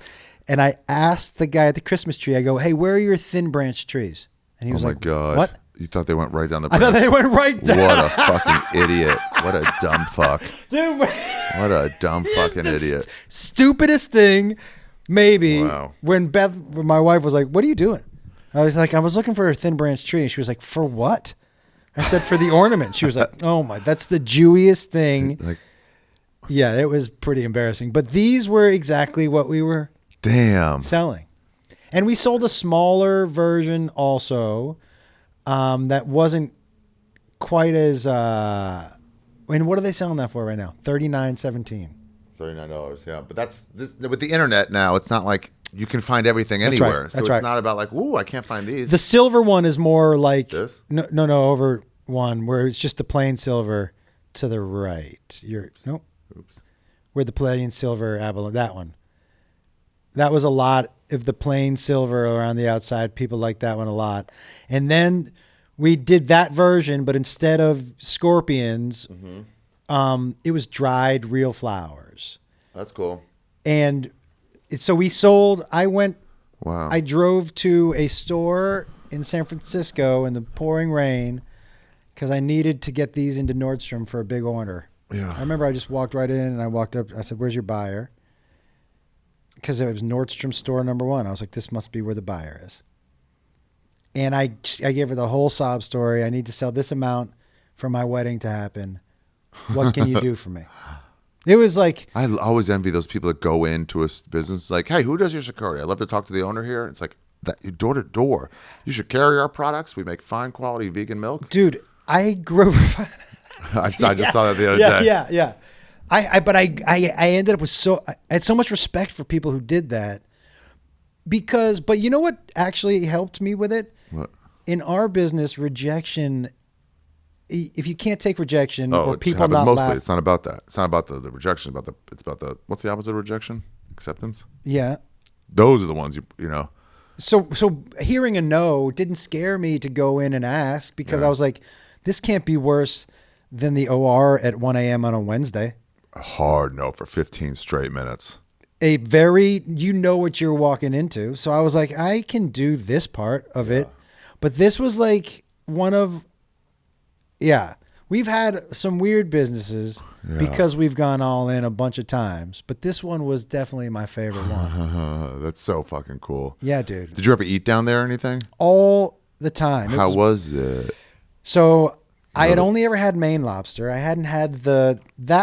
[SPEAKER 1] and I asked the guy at the Christmas tree, I go, "Hey, where are your thin branch trees?" And he was
[SPEAKER 2] Oh my
[SPEAKER 1] like,
[SPEAKER 2] God.
[SPEAKER 1] "What?"
[SPEAKER 2] You thought they went right down the
[SPEAKER 1] I thought they went right down.
[SPEAKER 2] What a fucking idiot. What a dumb fuck.
[SPEAKER 1] Dude,
[SPEAKER 2] What a dumb fucking
[SPEAKER 1] the
[SPEAKER 2] idiot.
[SPEAKER 1] Stupidest thing, maybe.
[SPEAKER 2] Wow.
[SPEAKER 1] When my wife was like, "What are you doing?" I was like, "I was looking for a thin branch tree." And she was like, "For what?" I said, "For the ornament." She was like, "Oh my, that's the Jewiest thing."
[SPEAKER 2] Like,
[SPEAKER 1] Yeah, it was pretty embarrassing. But these were exactly what we were
[SPEAKER 2] damn.
[SPEAKER 1] selling. And we sold a smaller version also that wasn't quite as and what are they selling that for right now? $39.17.
[SPEAKER 2] $39, yeah. But with the internet now, it's not like you can find everything
[SPEAKER 1] That's
[SPEAKER 2] anywhere.
[SPEAKER 1] right.
[SPEAKER 2] So
[SPEAKER 1] That's
[SPEAKER 2] it's
[SPEAKER 1] right.
[SPEAKER 2] not about like, ooh, I can't find these.
[SPEAKER 1] The silver one is more like
[SPEAKER 2] This?
[SPEAKER 1] No, over one where it's just the plain silver to the right. Nope.
[SPEAKER 2] Oops.
[SPEAKER 1] Where the plain silver abalone, that one. That was a lot of the plain silver around the outside. People like that one a lot. And then we did that version, but instead of scorpions, it was dried real flowers.
[SPEAKER 2] That's cool.
[SPEAKER 1] And so we sold,
[SPEAKER 2] Wow.
[SPEAKER 1] I drove to a store in San Francisco in the pouring rain because I needed to get these into Nordstrom for a big order.
[SPEAKER 2] Yeah.
[SPEAKER 1] I remember I just walked right in and I walked up. I said, "Where's your buyer?" Because it was Nordstrom store number 1. I was like, "This must be where the buyer is." And I gave her the whole sob story. I need to sell this amount for my wedding to happen. What can you do for me? It was like,
[SPEAKER 2] I always envy those people that go into a business like, hey, who does your security? I'd love to talk to the owner here. It's like, that door to door. You should carry our products. We make fine quality vegan milk.
[SPEAKER 1] dude, I grew.
[SPEAKER 2] I just saw that the other day.
[SPEAKER 1] Yeah. I ended up with I had so much respect for people who did that but you know what actually helped me with it?
[SPEAKER 2] What?
[SPEAKER 1] In our business, rejection, if you can't take rejection or
[SPEAKER 2] it
[SPEAKER 1] people
[SPEAKER 2] happens
[SPEAKER 1] not
[SPEAKER 2] mostly.
[SPEAKER 1] laugh.
[SPEAKER 2] It's not about that. It's not about the rejection. It's about the what's the opposite of rejection? Acceptance.
[SPEAKER 1] Yeah.
[SPEAKER 2] Those are the ones you know.
[SPEAKER 1] So hearing a no didn't scare me to go in and ask because I was like, this can't be worse than the OR at 1 a.m. on a Wednesday.
[SPEAKER 2] A hard no for 15 straight minutes.
[SPEAKER 1] You know what you're walking into. So I was like, I can do this part of it. But this was like we've had some weird businesses because we've gone all in a bunch of times. But this one was definitely my favorite one.
[SPEAKER 2] That's so fucking cool.
[SPEAKER 1] Yeah, dude.
[SPEAKER 2] Did you ever eat down there or anything?
[SPEAKER 1] All the time.
[SPEAKER 2] How was it?
[SPEAKER 1] So I had only ever had Maine lobster. I hadn't had that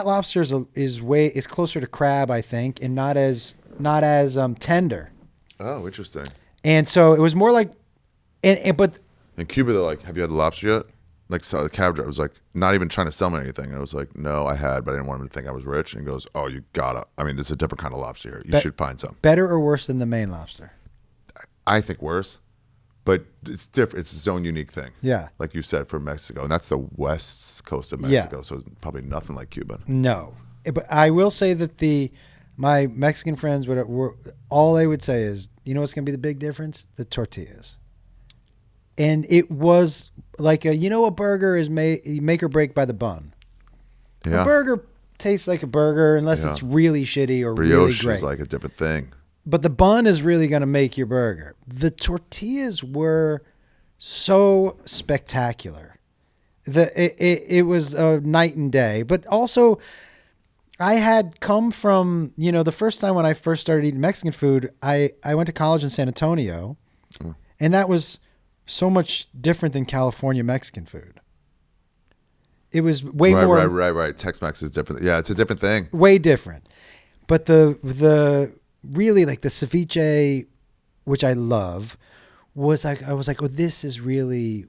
[SPEAKER 1] lobster is closer to crab, I think, and not as tender.
[SPEAKER 2] Oh, interesting.
[SPEAKER 1] And so it was more like, but
[SPEAKER 2] In Cuba, they're like, have you had the lobster yet? Like, so the cab driver was like, not even trying to sell me anything. And I was like, no, I had, but I didn't want him to think I was rich. And he goes, oh, you gotta. I mean, this is a different kind of lobster here. You should find some.
[SPEAKER 1] better or worse than the Maine lobster?
[SPEAKER 2] I think worse, but it's different. It's its own unique thing.
[SPEAKER 1] Yeah.
[SPEAKER 2] Like you said, for Mexico. And that's the west coast of Mexico. So it's probably nothing like Cuba.
[SPEAKER 1] No, but I will say that my Mexican friends were all they would say is, you know what's going to be the big difference? The tortillas. And it was like a burger is make or break by the bun.
[SPEAKER 2] Yeah.
[SPEAKER 1] A burger tastes like a burger unless it's really shitty or really
[SPEAKER 2] Brioche
[SPEAKER 1] great.
[SPEAKER 2] is like a different thing.
[SPEAKER 1] But the bun is really going to make your burger. The tortillas were so spectacular. It was a night and day. But also, I had come from, the first time when I first started eating Mexican food, I went to college in San Antonio, and that was so much different than California Mexican food. It was way more.
[SPEAKER 2] Right. Tex-Mex is different. Yeah, it's a different thing.
[SPEAKER 1] Way different. But the really like the ceviche, which I love, I was like, oh, this is really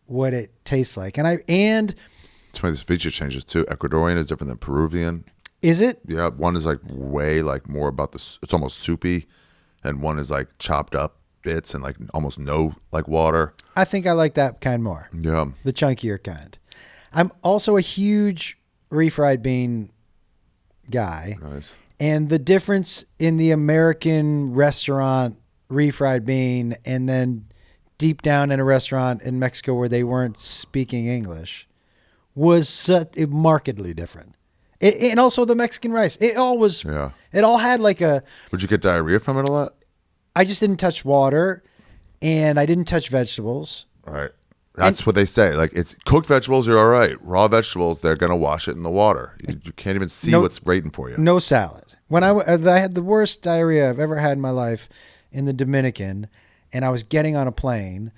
[SPEAKER 1] what it tastes like. And
[SPEAKER 2] It's funny, this feature changes too. Ecuadorian is different than Peruvian.
[SPEAKER 1] Is it?
[SPEAKER 2] Yeah, one is like way like more about it's almost soupy, and one is like chopped up bits and like almost no like water.
[SPEAKER 1] I think I like that kind more.
[SPEAKER 2] Yeah.
[SPEAKER 1] The chunkier kind. I'm also a huge refried bean guy.
[SPEAKER 2] Nice.
[SPEAKER 1] And the difference in the American restaurant refried bean and then deep down in a restaurant in Mexico where they weren't speaking English was markedly different. And also the Mexican rice. It all had like
[SPEAKER 2] Would you get diarrhea from it a lot?
[SPEAKER 1] I just didn't touch water and I didn't touch vegetables.
[SPEAKER 2] All right. That's what they say. Like, it's cooked vegetables, you're all right. Raw vegetables, they're going to wash it in the water. You can't even see what's waiting for you.
[SPEAKER 1] No salad. When I had the worst diarrhea I've ever had in my life in the Dominican, and I was getting on a plane,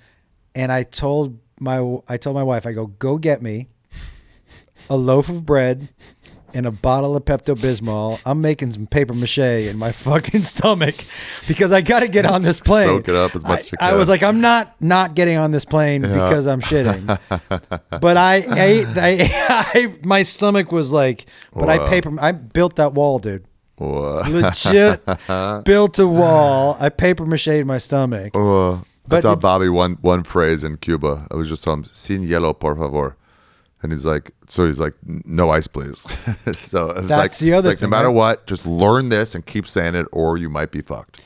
[SPEAKER 1] and I told my wife, I go get me a loaf of bread and a bottle of Pepto-Bismol. I'm making some paper mache in my fucking stomach because I got to get on this plane.
[SPEAKER 2] Soak it up as much as you can.
[SPEAKER 1] I was like, I'm not getting on this plane because I'm shitting. But I ate, my stomach was like, but I built that wall, dude.
[SPEAKER 2] Whoa.
[SPEAKER 1] Legit built a wall. I paper mache'd my stomach.
[SPEAKER 2] I taught Bobby one phrase in Cuba. I was just telling him, sin hielo, por favor. And he's like, no ice, please. So it's
[SPEAKER 1] That's the other
[SPEAKER 2] thing.
[SPEAKER 1] thing,
[SPEAKER 2] No matter
[SPEAKER 1] right?
[SPEAKER 2] what, just learn this and keep saying it, or you might be fucked.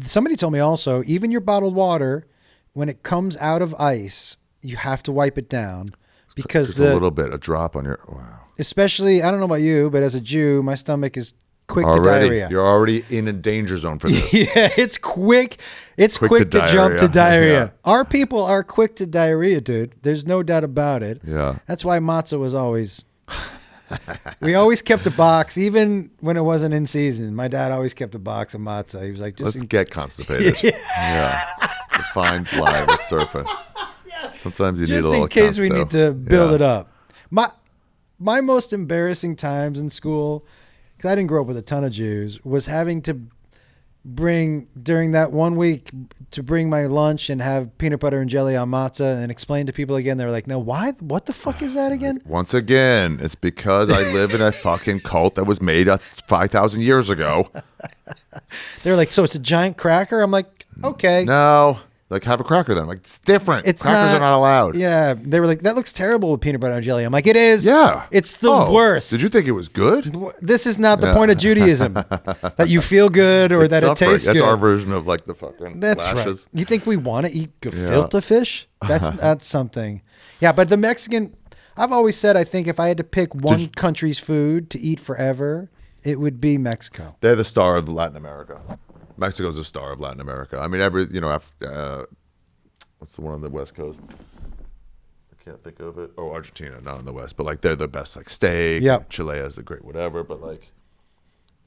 [SPEAKER 1] Somebody told me also, even your bottled water, when it comes out of ice, you have to wipe it down because
[SPEAKER 2] Just a little bit, a drop on your. Wow.
[SPEAKER 1] Especially, I don't know about you, but as a Jew, my stomach is quick to
[SPEAKER 2] Already,
[SPEAKER 1] diarrhea.
[SPEAKER 2] you're already in a danger zone for this.
[SPEAKER 1] Yeah, it's quick. It's quick to jump to diarrhea. Our people are quick to diarrhea, dude. There's no doubt about it.
[SPEAKER 2] Yeah.
[SPEAKER 1] That's why matzah was always. We always kept a box, even when it wasn't in season. My dad always kept a box of matzah. He was like,
[SPEAKER 2] Let's get constipated. Yeah. The fine line with surfing. Sometimes you need a
[SPEAKER 1] just
[SPEAKER 2] little
[SPEAKER 1] in case we
[SPEAKER 2] consto.
[SPEAKER 1] need to build
[SPEAKER 2] Yeah.
[SPEAKER 1] it up. My most embarrassing times in school, because I didn't grow up with a ton of Jews, was having to bring during that 1 week to bring my lunch and have peanut butter and jelly on matzah and explain to people again. They're like, no, why? What the fuck is that again?
[SPEAKER 2] Once again, it's because I live in a fucking cult that was made 5,000 years ago.
[SPEAKER 1] They're like, so it's a giant cracker? I'm like, okay.
[SPEAKER 2] No. Like, have a cracker then. I'm like, it's different.
[SPEAKER 1] It's
[SPEAKER 2] Crackers are not allowed.
[SPEAKER 1] Yeah. They were like, that looks terrible with peanut butter and jelly. I'm like, it is.
[SPEAKER 2] Yeah.
[SPEAKER 1] It's the worst.
[SPEAKER 2] Did you think it was good?
[SPEAKER 1] This is not the point of Judaism. That you feel good or that it tastes good.
[SPEAKER 2] That's our version of like the fucking
[SPEAKER 1] That's
[SPEAKER 2] lashes.
[SPEAKER 1] right. You think we want to eat gefilte fish? That's something. Yeah, but the Mexican, I've always said, I think if I had to pick one country's food to eat forever, it would be Mexico.
[SPEAKER 2] They're the star of Latin America. Mexico's the star of Latin America. I mean, what's the one on the West Coast? I can't think of it. Oh, Argentina, not on the West, but like they're the best, like steak.
[SPEAKER 1] Yep.
[SPEAKER 2] Chile has the great whatever, but like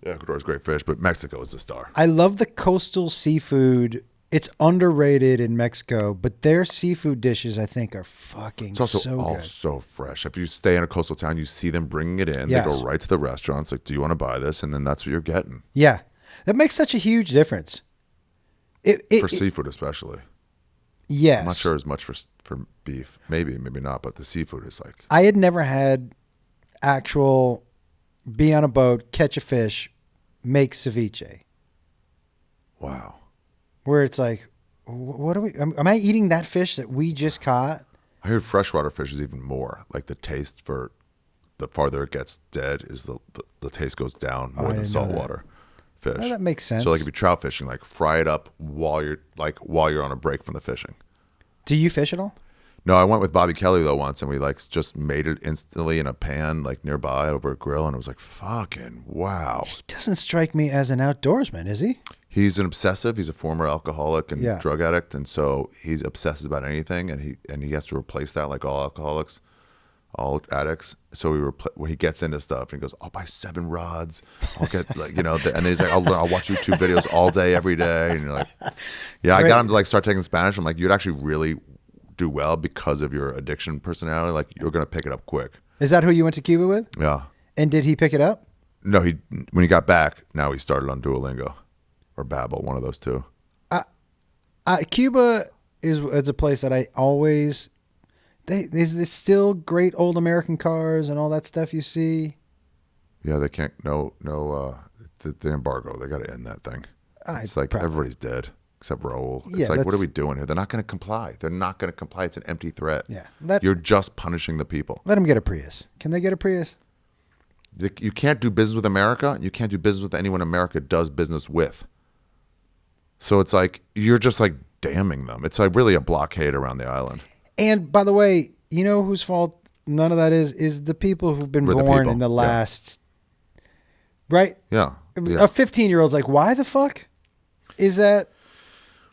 [SPEAKER 2] Ecuador's great fish, but Mexico is the star.
[SPEAKER 1] I love the coastal seafood. It's underrated in Mexico, but their seafood dishes, I think, are fucking
[SPEAKER 2] It's also
[SPEAKER 1] so
[SPEAKER 2] all
[SPEAKER 1] good.
[SPEAKER 2] so fresh. If you stay in a coastal town, you see them bringing it in.
[SPEAKER 1] Yes.
[SPEAKER 2] They go right to the restaurants. Like, do you want to buy this? And then that's what you're getting.
[SPEAKER 1] Yeah, that makes such a huge difference.
[SPEAKER 2] For seafood, especially.
[SPEAKER 1] Yes.
[SPEAKER 2] I'm not sure as much for beef. Maybe not. But the seafood is like.
[SPEAKER 1] I had never had actual be on a boat, catch a fish, make ceviche.
[SPEAKER 2] Wow.
[SPEAKER 1] Where it's like, what are we? Am I eating that fish that we just caught?
[SPEAKER 2] I heard freshwater fish is even more. Like the taste for the farther it gets dead is the taste goes down more than saltwater fish.
[SPEAKER 1] Oh, that makes sense.
[SPEAKER 2] So like if you're trout fishing, like fry it up while you're on a break from the fishing.
[SPEAKER 1] Do you fish at all?
[SPEAKER 2] No, I went with Bobby Kelly though once, and we like just made it instantly in a pan like nearby over a grill, and it was like fucking wow.
[SPEAKER 1] He doesn't strike me as an outdoorsman, is he?
[SPEAKER 2] He's an obsessive. He's a former alcoholic and
[SPEAKER 1] Yeah.
[SPEAKER 2] drug addict, and so he's obsesses about anything, and he has to replace that like all alcoholics, all addicts. So when he gets into stuff, and he goes, "I'll buy 7 rods. I'll get like and then he's like, I'll watch YouTube videos all day, every day." And you're like, "Yeah, I got him to like start taking Spanish." I'm like, "You'd actually really do well because of your addiction personality. Like you're gonna pick it up quick."
[SPEAKER 1] Is that who you went to Cuba with?
[SPEAKER 2] Yeah.
[SPEAKER 1] And did he pick it up?
[SPEAKER 2] No, when he got back, now he started on Duolingo or Babbel, one of those two.
[SPEAKER 1] Cuba is a place that I always. It's still great old American cars and all that stuff you see.
[SPEAKER 2] Yeah, they can't. The embargo. They got to end that thing. It's like
[SPEAKER 1] probably.
[SPEAKER 2] everybody's dead except Raul. It's
[SPEAKER 1] Yeah,
[SPEAKER 2] like, what are
[SPEAKER 1] that's-
[SPEAKER 2] we doing here? They're not going to comply. They're not going to comply. It's an empty threat.
[SPEAKER 1] Yeah,
[SPEAKER 2] You're just punishing the people.
[SPEAKER 1] Let them get a Prius. Can they get a Prius?
[SPEAKER 2] You can't do business with America. You can't do business with anyone America does business with. So it's like you're just like damning them. It's like really a blockade around the island.
[SPEAKER 1] And by the way, you know whose fault none of that is the people who've been
[SPEAKER 2] We're the
[SPEAKER 1] born
[SPEAKER 2] people.
[SPEAKER 1] in the
[SPEAKER 2] Yeah.
[SPEAKER 1] last, right?
[SPEAKER 2] Yeah.
[SPEAKER 1] A 15-year-old's like, why the fuck is that?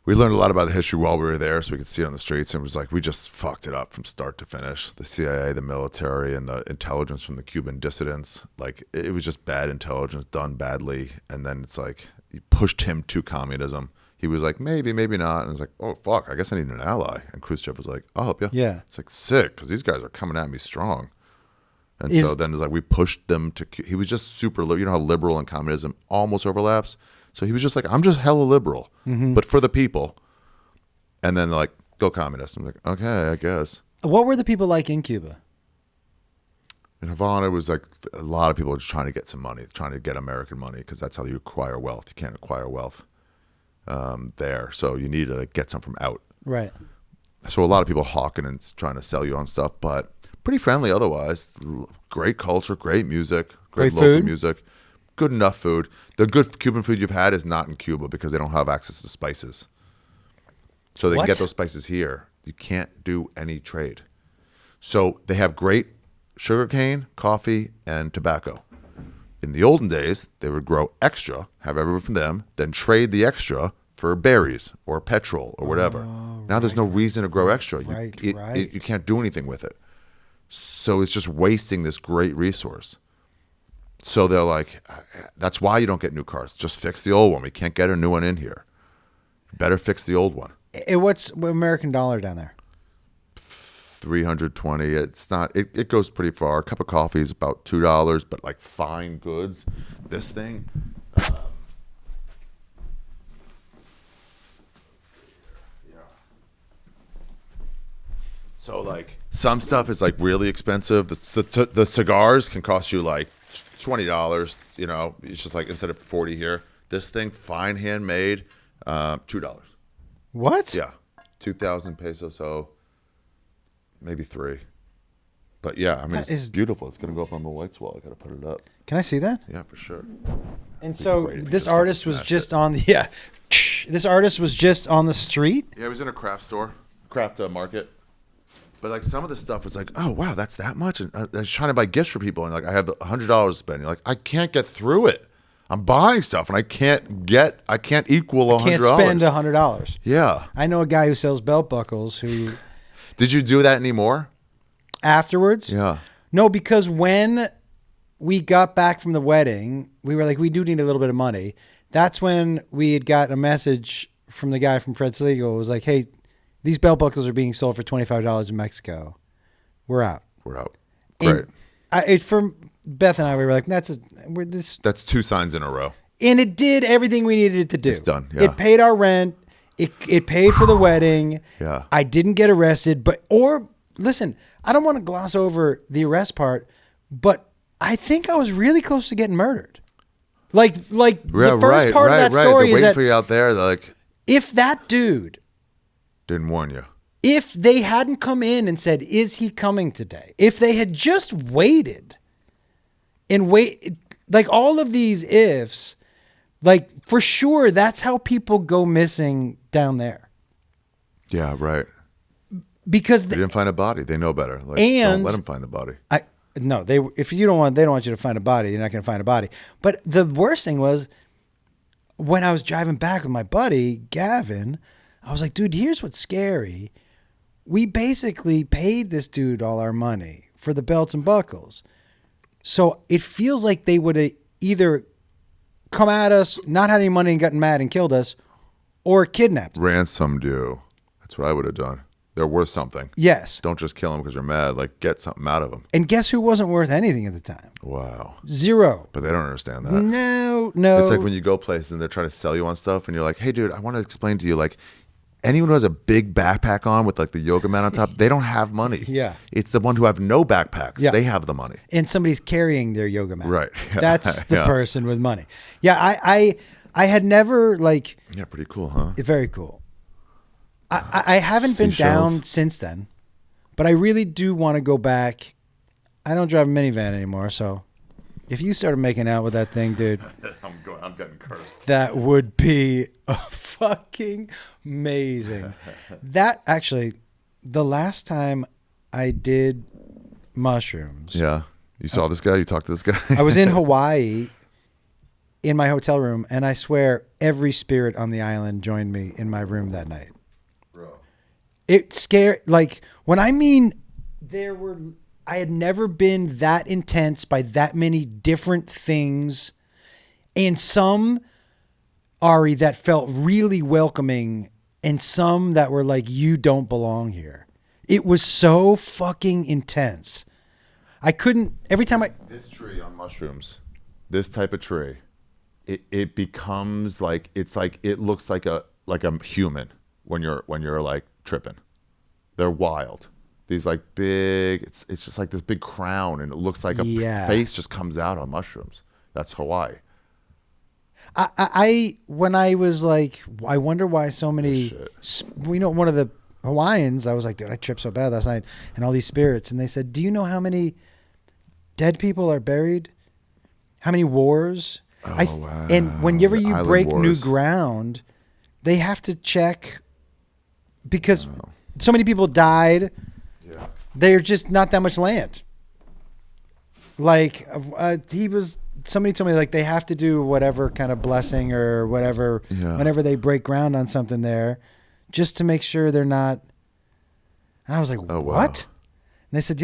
[SPEAKER 2] We learned a lot about the history while we were there, so we could see it on the streets. And it was like we just fucked it up from start to finish. The CIA, the military, and the intelligence from the Cuban dissidents. Like it was just bad intelligence done badly. And then it's like you pushed him to communism. He was like, maybe, maybe not. And it's like, oh fuck, I guess I need an ally. And Khrushchev was like, I'll help you.
[SPEAKER 1] Yeah.
[SPEAKER 2] It's like sick because these guys are coming at me strong. And
[SPEAKER 1] Is-
[SPEAKER 2] so then it's like we pushed them to. He was just super. You know how liberal and communism almost overlaps. So he was just like, I'm just hella liberal, but for the people. And then they're like, go communist. I'm like, okay, I guess.
[SPEAKER 1] What were the people like in Cuba?
[SPEAKER 2] In Havana, it was like a lot of people were just trying to get some money, trying to get American money, because that's how you acquire wealth. You can't acquire wealth there. So you need to get some from out.
[SPEAKER 1] Right.
[SPEAKER 2] So a lot of people hawking and trying to sell you on stuff, but pretty friendly otherwise. Great culture, great music,
[SPEAKER 1] Great
[SPEAKER 2] local
[SPEAKER 1] food?
[SPEAKER 2] music, good enough food. The good Cuban food you've had is not in Cuba because they don't have access to spices. So they
[SPEAKER 1] What?
[SPEAKER 2] can get those spices here. You can't do any trade. So they have great sugarcane, coffee, and tobacco. In the olden days, they would grow extra, have everyone from them, then trade the extra for berries or petrol or whatever. Now there's no reason to grow extra.
[SPEAKER 1] Right.
[SPEAKER 2] You can't do anything with it. So it's just wasting this great resource. So they're like, that's why you don't get new cars. Just fix the old one. We can't get a new one in here. Better fix the old one.
[SPEAKER 1] What's American dollar down there?
[SPEAKER 2] 320. It's not. It goes pretty far. A cup of coffee is about $2, but like fine goods, this thing, So like some stuff is like really expensive. The cigars can cost you like $20. You know, it's just like instead of 40 here. This thing, fine handmade, $2.
[SPEAKER 1] What?
[SPEAKER 2] Yeah, 2,000 pesos. So maybe 3. But yeah, I mean, it's beautiful. It's gonna go up on the lights wall. I gotta put it up.
[SPEAKER 1] Can I see that?
[SPEAKER 2] Yeah, for sure.
[SPEAKER 1] And so
[SPEAKER 2] great if you
[SPEAKER 1] this
[SPEAKER 2] just
[SPEAKER 1] artist
[SPEAKER 2] fucking
[SPEAKER 1] was
[SPEAKER 2] smashed
[SPEAKER 1] just
[SPEAKER 2] it.
[SPEAKER 1] on the This artist was just on the street.
[SPEAKER 2] Yeah, he was in a craft store, craft market. But like some of the stuff was like, oh wow, that's that much. And I was trying to buy gifts for people, and like I have $100 to spend. You're like, I can't get through it. I'm buying stuff, and I can't equal $100.
[SPEAKER 1] Can't spend $100.
[SPEAKER 2] Yeah.
[SPEAKER 1] I know a guy who sells belt buckles who
[SPEAKER 2] Did you do that anymore?
[SPEAKER 1] afterwards.
[SPEAKER 2] Yeah.
[SPEAKER 1] No, because when we got back from the wedding, we were like, we do need a little bit of money. That's when we had gotten a message from the guy from Fred's Legal. It was like, hey, these belt buckles are being sold for $25 in Mexico. We're out.
[SPEAKER 2] We're out. Great.
[SPEAKER 1] And for Beth and I, we were like, that's
[SPEAKER 2] 2 signs in a row.
[SPEAKER 1] and it did everything we needed it to do.
[SPEAKER 2] It's done, yeah.
[SPEAKER 1] It paid our rent. It paid for the wedding.
[SPEAKER 2] Yeah.
[SPEAKER 1] I didn't get arrested, listen, I don't want to gloss over the arrest part, but I think I was really close to getting murdered. Like the first part of that story
[SPEAKER 2] They're
[SPEAKER 1] is
[SPEAKER 2] waiting
[SPEAKER 1] that
[SPEAKER 2] for you out there. They're like,
[SPEAKER 1] if that dude,
[SPEAKER 2] didn't warn you.
[SPEAKER 1] if they hadn't come in and said, is he coming today? If they had just waited and like all of these ifs, like for sure, that's how people go missing down there.
[SPEAKER 2] Yeah, right.
[SPEAKER 1] Because
[SPEAKER 2] They didn't find a body. They know better. Like,
[SPEAKER 1] And-
[SPEAKER 2] don't let them find the body.
[SPEAKER 1] no, they don't want you to find a body. You're not going to find a body. But the worst thing was when I was driving back with my buddy Gavin, I was like, dude, here's what's scary. We basically paid this dude all our money for the belts and buckles. So it feels like they would have either come at us, not had any money and gotten mad and killed us, or kidnapped us.
[SPEAKER 2] Ransomed you. That's what I would have done. They're worth something.
[SPEAKER 1] Yes.
[SPEAKER 2] Don't just kill them because you're mad. Like, get something out of them.
[SPEAKER 1] And guess who wasn't worth anything at the time?
[SPEAKER 2] Wow.
[SPEAKER 1] 0.
[SPEAKER 2] But they don't understand that.
[SPEAKER 1] No.
[SPEAKER 2] It's like when you go places and they're trying to sell you on stuff, and you're like, hey, dude, I want to explain to you, like, anyone who has a big backpack on with like the yoga mat on top, they don't have money.
[SPEAKER 1] Yeah.
[SPEAKER 2] It's the one who have no backpacks.
[SPEAKER 1] Yeah.
[SPEAKER 2] They have the money.
[SPEAKER 1] And somebody's carrying their yoga mat.
[SPEAKER 2] Right. Yeah.
[SPEAKER 1] That's the
[SPEAKER 2] Yeah.
[SPEAKER 1] person with money. Yeah, I had never like
[SPEAKER 2] Yeah, pretty cool, huh?
[SPEAKER 1] very cool. I haven't been
[SPEAKER 2] Seashells.
[SPEAKER 1] down since then, but I really do want to go back. I don't drive a minivan anymore, so if you started making out with that thing, dude,
[SPEAKER 2] I'm getting cursed.
[SPEAKER 1] that would be fucking amazing. That actually, the last time I did mushrooms,
[SPEAKER 2] Yeah. You saw this guy? You talked to this guy?
[SPEAKER 1] I was in Hawaii in my hotel room, and I swear every spirit on the island joined me in my room that night.
[SPEAKER 2] Bro.
[SPEAKER 1] It scared, like, when I mean I had never been that intense by that many different things, and some, Ari, that felt really welcoming, and some that were like, you don't belong here. It was so fucking intense. I couldn't, every time
[SPEAKER 2] This tree on mushrooms, this type of tree, it becomes like, it's like, it looks like a human when you're like tripping. They're wild. These like big, it's just like this big crown, and it looks like a face just comes out on mushrooms. That's Hawaii.
[SPEAKER 1] when I was like, I wonder why so many, one of the Hawaiians, I was like, dude, I tripped so bad last night, and all these spirits, and they said, do you know how many dead people are buried? How many wars?
[SPEAKER 2] Wow.
[SPEAKER 1] And whenever
[SPEAKER 2] The
[SPEAKER 1] you
[SPEAKER 2] island
[SPEAKER 1] break new
[SPEAKER 2] wars.
[SPEAKER 1] ground, they have to check because so many people died.
[SPEAKER 2] Yeah.
[SPEAKER 1] There's just not that much land. Like somebody told me like they have to do whatever kind of blessing or whatever whenever they break ground on something there, just to make sure they're not. And I was like,
[SPEAKER 2] Oh, wow.
[SPEAKER 1] what? And they said,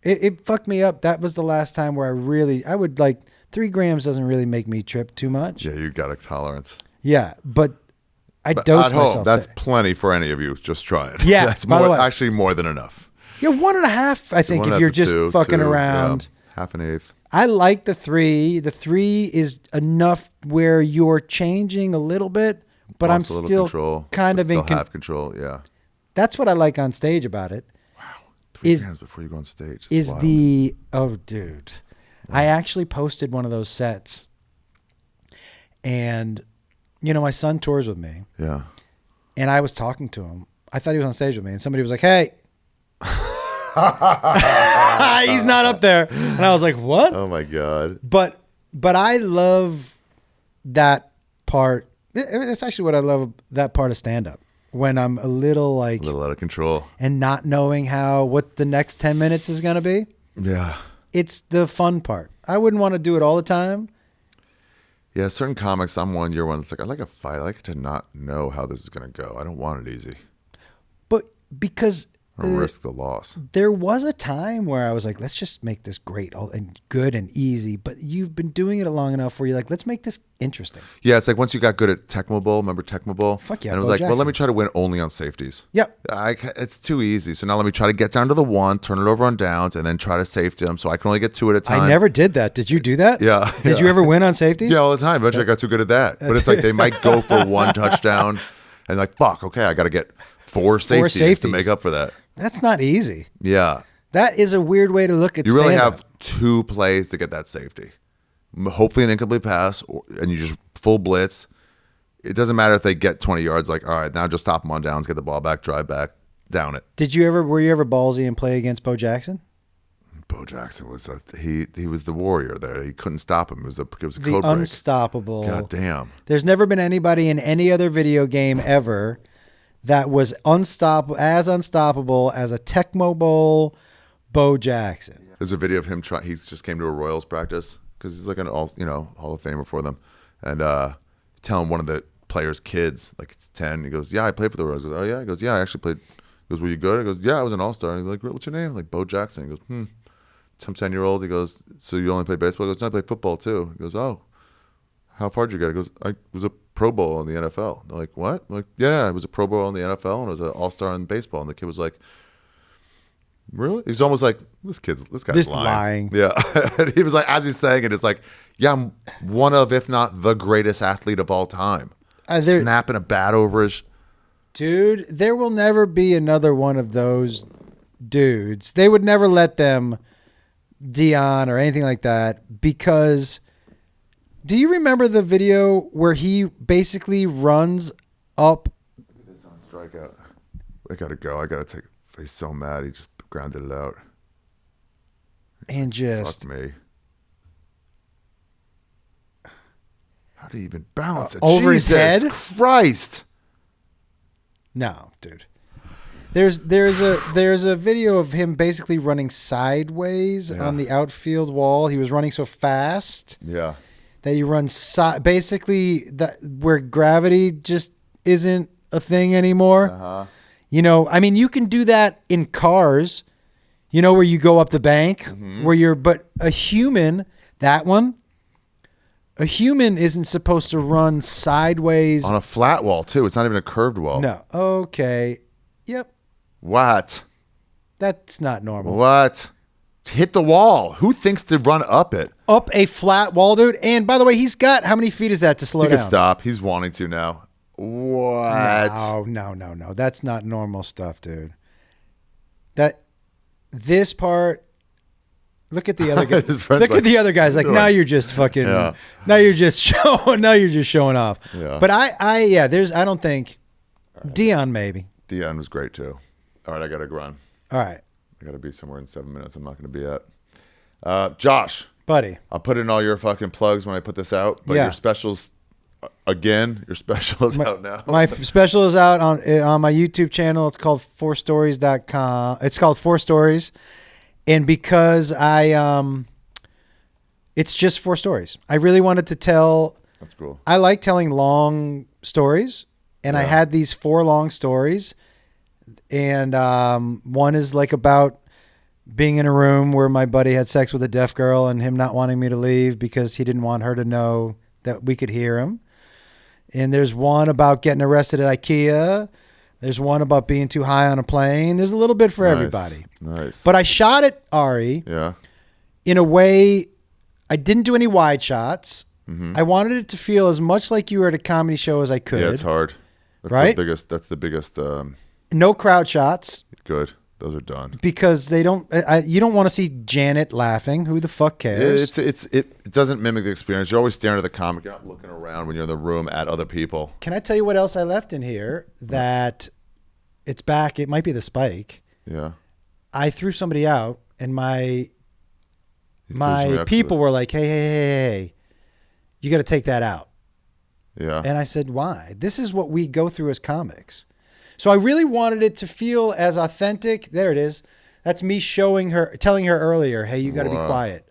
[SPEAKER 1] it fucked me up. That was the last time where I would like 3 grams doesn't really make me trip too much.
[SPEAKER 2] Yeah, you got a tolerance.
[SPEAKER 1] Yeah, but I
[SPEAKER 2] But
[SPEAKER 1] dosed
[SPEAKER 2] at home,
[SPEAKER 1] myself.
[SPEAKER 2] that's
[SPEAKER 1] there.
[SPEAKER 2] plenty for any of you. Just try it.
[SPEAKER 1] Yeah,
[SPEAKER 2] That's
[SPEAKER 1] by the way.
[SPEAKER 2] actually more than enough.
[SPEAKER 1] Yeah, 1.5. I think
[SPEAKER 2] 1
[SPEAKER 1] if
[SPEAKER 2] out
[SPEAKER 1] you're
[SPEAKER 2] to
[SPEAKER 1] just
[SPEAKER 2] 2,
[SPEAKER 1] fucking
[SPEAKER 2] 2,
[SPEAKER 1] around.
[SPEAKER 2] yeah, half an eighth.
[SPEAKER 1] I like the 3. The 3 is enough where you're changing a little bit, but I'm
[SPEAKER 2] Lost a little
[SPEAKER 1] still
[SPEAKER 2] control,
[SPEAKER 1] kind
[SPEAKER 2] but
[SPEAKER 1] of in
[SPEAKER 2] still have control. Yeah.
[SPEAKER 1] That's what I like on stage about it.
[SPEAKER 2] 3 grams before you go on stage.
[SPEAKER 1] Is
[SPEAKER 2] wild.
[SPEAKER 1] oh, dude. I actually posted one of those sets. And, my son tours with me.
[SPEAKER 2] Yeah.
[SPEAKER 1] And I was talking to him. I thought he was on stage with me. And somebody was like, hey. He's not up there. And I was like, what?
[SPEAKER 2] Oh my God.
[SPEAKER 1] But I love that part. It's actually what I love, that part of stand-up. When I'm a little
[SPEAKER 2] A little out of control.
[SPEAKER 1] and not knowing what the next 10 minutes is going to be.
[SPEAKER 2] Yeah.
[SPEAKER 1] It's the fun part. I wouldn't want to do it all the time.
[SPEAKER 2] Yeah, certain comics, I'm one, you're one. It's like, I like a fight. I like to not know how this is going to go. I don't want it easy.
[SPEAKER 1] But because
[SPEAKER 2] I don't risk the loss.
[SPEAKER 1] there was a time where I was like, let's just make this great and good and easy. But you've been doing it long enough where you're like, let's make this interesting.
[SPEAKER 2] Yeah, it's like once you got good at Tecmo Bowl, remember Tecmo Bowl?
[SPEAKER 1] Fuck yeah,
[SPEAKER 2] And it was
[SPEAKER 1] Bo
[SPEAKER 2] like, well, let
[SPEAKER 1] Jackson.
[SPEAKER 2] me try to win only on safeties.
[SPEAKER 1] Yep.
[SPEAKER 2] It's too easy. So now let me try to get down to the one, turn it over on downs, and then try to safety them so I can only get 2 at a time.
[SPEAKER 1] I never did that. Did you do that?
[SPEAKER 2] Yeah.
[SPEAKER 1] Did you ever win on safeties?
[SPEAKER 2] Yeah, all the time. Eventually I got too good at that. But it's like they might go for 1 touchdown and like, fuck, okay, I got to get 4 safeties to make up for that.
[SPEAKER 1] That's not easy.
[SPEAKER 2] Yeah.
[SPEAKER 1] That is a weird way to look at
[SPEAKER 2] You really
[SPEAKER 1] stand-up.
[SPEAKER 2] have 2 plays to get that safety. Hopefully an incomplete pass, and you just full blitz. It doesn't matter if they get 20 yards. Like, all right, now just stop them on downs, get the ball back, drive back, down it.
[SPEAKER 1] Were you ever ballsy and play against Bo Jackson?
[SPEAKER 2] Bo Jackson was he was the warrior there. He couldn't stop him. It was a
[SPEAKER 1] The
[SPEAKER 2] code break.
[SPEAKER 1] unstoppable.
[SPEAKER 2] God damn.
[SPEAKER 1] There's never been anybody in any other video game ever that was unstoppable as a Tecmo Bowl Bo Jackson.
[SPEAKER 2] There's a video of him he just came to a Royals practice because he's like an Hall of Famer for them, and telling one of the players' kids, like it's 10, he goes, yeah, I played for the Royals. He goes, oh yeah, he goes, yeah, I actually played. He goes, were you good? He goes, yeah, I was an all-star. He's like, what's your name? Like Bo Jackson. He goes, Some 10-year-old. He goes, so you only play baseball? He goes, no, I play football too. He goes, oh, how far did you get? He goes, I was a Pro Bowl in the NFL. They're like, what? I'm like, yeah, I was a Pro Bowl in the NFL and I was an all-star in baseball. And the kid was like, really? He's almost like, this guy's lying. Yeah. And he was like, as he's saying it, it's like, yeah, I'm one of, if not the greatest athlete of all time. Snapping a bat over his...
[SPEAKER 1] Dude, there will never be another one of those dudes. They would never let them Dion or anything like that because... Do you remember the video where he basically runs up?
[SPEAKER 2] This on strikeout. I gotta go. I gotta take. He's so mad. He just grounded it out.
[SPEAKER 1] And just
[SPEAKER 2] Fuck me. How do you even balance it?
[SPEAKER 1] over his
[SPEAKER 2] Jesus
[SPEAKER 1] head?
[SPEAKER 2] Christ.
[SPEAKER 1] no, dude. There's a video of him basically running sideways on the outfield wall. He was running so fast
[SPEAKER 2] Yeah.
[SPEAKER 1] that he runs basically where gravity just isn't a thing anymore.
[SPEAKER 2] Uh-huh.
[SPEAKER 1] I mean, you can do that in cars, where you go up the bank, but a human isn't supposed to run sideways.
[SPEAKER 2] On a flat wall too. It's not even a curved wall.
[SPEAKER 1] No. Okay. Yep.
[SPEAKER 2] What?
[SPEAKER 1] That's not normal.
[SPEAKER 2] What? Hit the wall. Who thinks to run up it?
[SPEAKER 1] Up a flat wall, dude. And by the way, he's got, how many feet is that to slow
[SPEAKER 2] He
[SPEAKER 1] down?
[SPEAKER 2] can stop. He's wanting to now. What?
[SPEAKER 1] No. That's not normal stuff, dude. This part, look at the other guy.
[SPEAKER 2] His friend's
[SPEAKER 1] Look
[SPEAKER 2] like,
[SPEAKER 1] at the other guys. Like,
[SPEAKER 2] "What
[SPEAKER 1] now
[SPEAKER 2] you doing?"
[SPEAKER 1] you're just fucking,
[SPEAKER 2] Yeah.
[SPEAKER 1] now you're just showing off.
[SPEAKER 2] Yeah.
[SPEAKER 1] But I don't think, Dion maybe.
[SPEAKER 2] Dion was great too. All right, I gotta run.
[SPEAKER 1] All right,
[SPEAKER 2] I gotta be somewhere in 7 minutes. I'm not gonna be at. Josh,
[SPEAKER 1] buddy.
[SPEAKER 2] I'll put in all your fucking plugs when I put this out. But
[SPEAKER 1] Yeah.
[SPEAKER 2] your specials, your special is out now.
[SPEAKER 1] My special is out on my YouTube channel. It's called 4stories.com. It's called 4 Stories. And because it's just 4 stories. I really wanted to tell,
[SPEAKER 2] That's cool.
[SPEAKER 1] I like telling long stories. And I had these 4 long stories. And one is like about being in a room where my buddy had sex with a deaf girl and him not wanting me to leave because he didn't want her to know that we could hear him. And there's one about getting arrested at IKEA. There's one about being too high on a plane. There's a little bit for everybody.
[SPEAKER 2] Nice.
[SPEAKER 1] But I shot it, Ari,
[SPEAKER 2] yeah.
[SPEAKER 1] in a way, I didn't do any wide shots. I wanted it to feel as much like you were at a comedy show as I could.
[SPEAKER 2] Yeah, it's hard. That's
[SPEAKER 1] Right?
[SPEAKER 2] That's the biggest
[SPEAKER 1] No crowd shots
[SPEAKER 2] Good. Those are done.
[SPEAKER 1] because they don't. You don't want to see Janet laughing. Who the fuck cares?
[SPEAKER 2] It doesn't mimic the experience. You're always staring at the comic. You're not looking around when you're in the room at other people.
[SPEAKER 1] Can I tell you what else I left in here? That it's back. It might be the spike.
[SPEAKER 2] Yeah.
[SPEAKER 1] I threw somebody out, and my
[SPEAKER 2] somebody out
[SPEAKER 1] people were like, hey, you got to take that out.
[SPEAKER 2] Yeah.
[SPEAKER 1] And I said, why? This is what we go through as comics. So I really wanted it to feel as authentic. There it is. That's me telling her earlier, hey, you got to be quiet.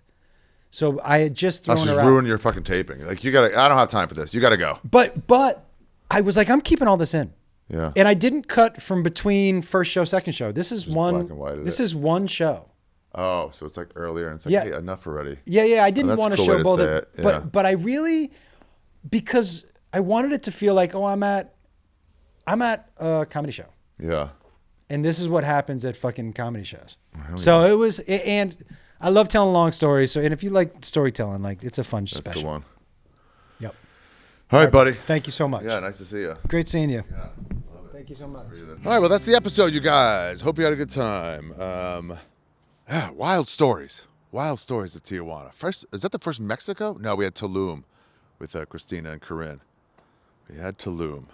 [SPEAKER 1] So I had just thrown her out.
[SPEAKER 2] Ruin your fucking taping. Like, I don't have time for this. You got to go.
[SPEAKER 1] But I was like, I'm keeping all this in.
[SPEAKER 2] Yeah.
[SPEAKER 1] And I didn't cut from between first show, second show. This is
[SPEAKER 2] black and white,
[SPEAKER 1] this is one show.
[SPEAKER 2] Oh, so it's like earlier and it's like,
[SPEAKER 1] Yeah.
[SPEAKER 2] hey, enough already.
[SPEAKER 1] Yeah. I didn't want to
[SPEAKER 2] cool way
[SPEAKER 1] show
[SPEAKER 2] to
[SPEAKER 1] both.
[SPEAKER 2] say it. Yeah.
[SPEAKER 1] But I really, because I wanted it to feel like, I'm at a comedy show.
[SPEAKER 2] Yeah.
[SPEAKER 1] And this is what happens at fucking comedy shows. So it was, and I love telling long stories. So, and if you like storytelling, like it's a fun
[SPEAKER 2] That's
[SPEAKER 1] special.
[SPEAKER 2] the one.
[SPEAKER 1] Yep.
[SPEAKER 2] All right, buddy.
[SPEAKER 1] Thank you so much.
[SPEAKER 2] Yeah, nice to see you.
[SPEAKER 1] Great seeing you.
[SPEAKER 2] Yeah.
[SPEAKER 1] Thank you so much.
[SPEAKER 2] All right, well, that's the episode, you guys. Hope you had a good time. Wild stories. Wild stories of Tijuana. Is that the first Mexico? No, we had Tulum with Christina and Corinne. We had Tulum.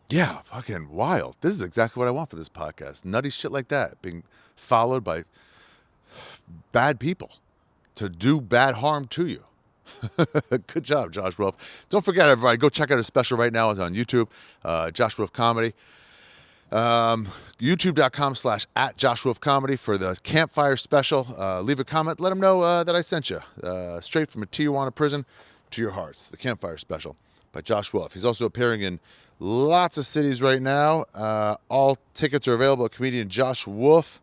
[SPEAKER 2] Yeah, fucking wild. This is exactly what I want for this podcast. Nutty shit like that, being followed by bad people to do bad harm to you. Good job, Josh Wolf. Don't forget, everybody, go check out his special right now. It's on YouTube, Josh Wolf Comedy. YouTube.com/@JoshWolfComedy for the Campfire special. Leave a comment. Let them know that I sent you. Straight from a Tijuana prison to your hearts. The Campfire special by Josh Wolf. He's also appearing in lots of cities right now. All tickets are available at comedian Josh Wolf.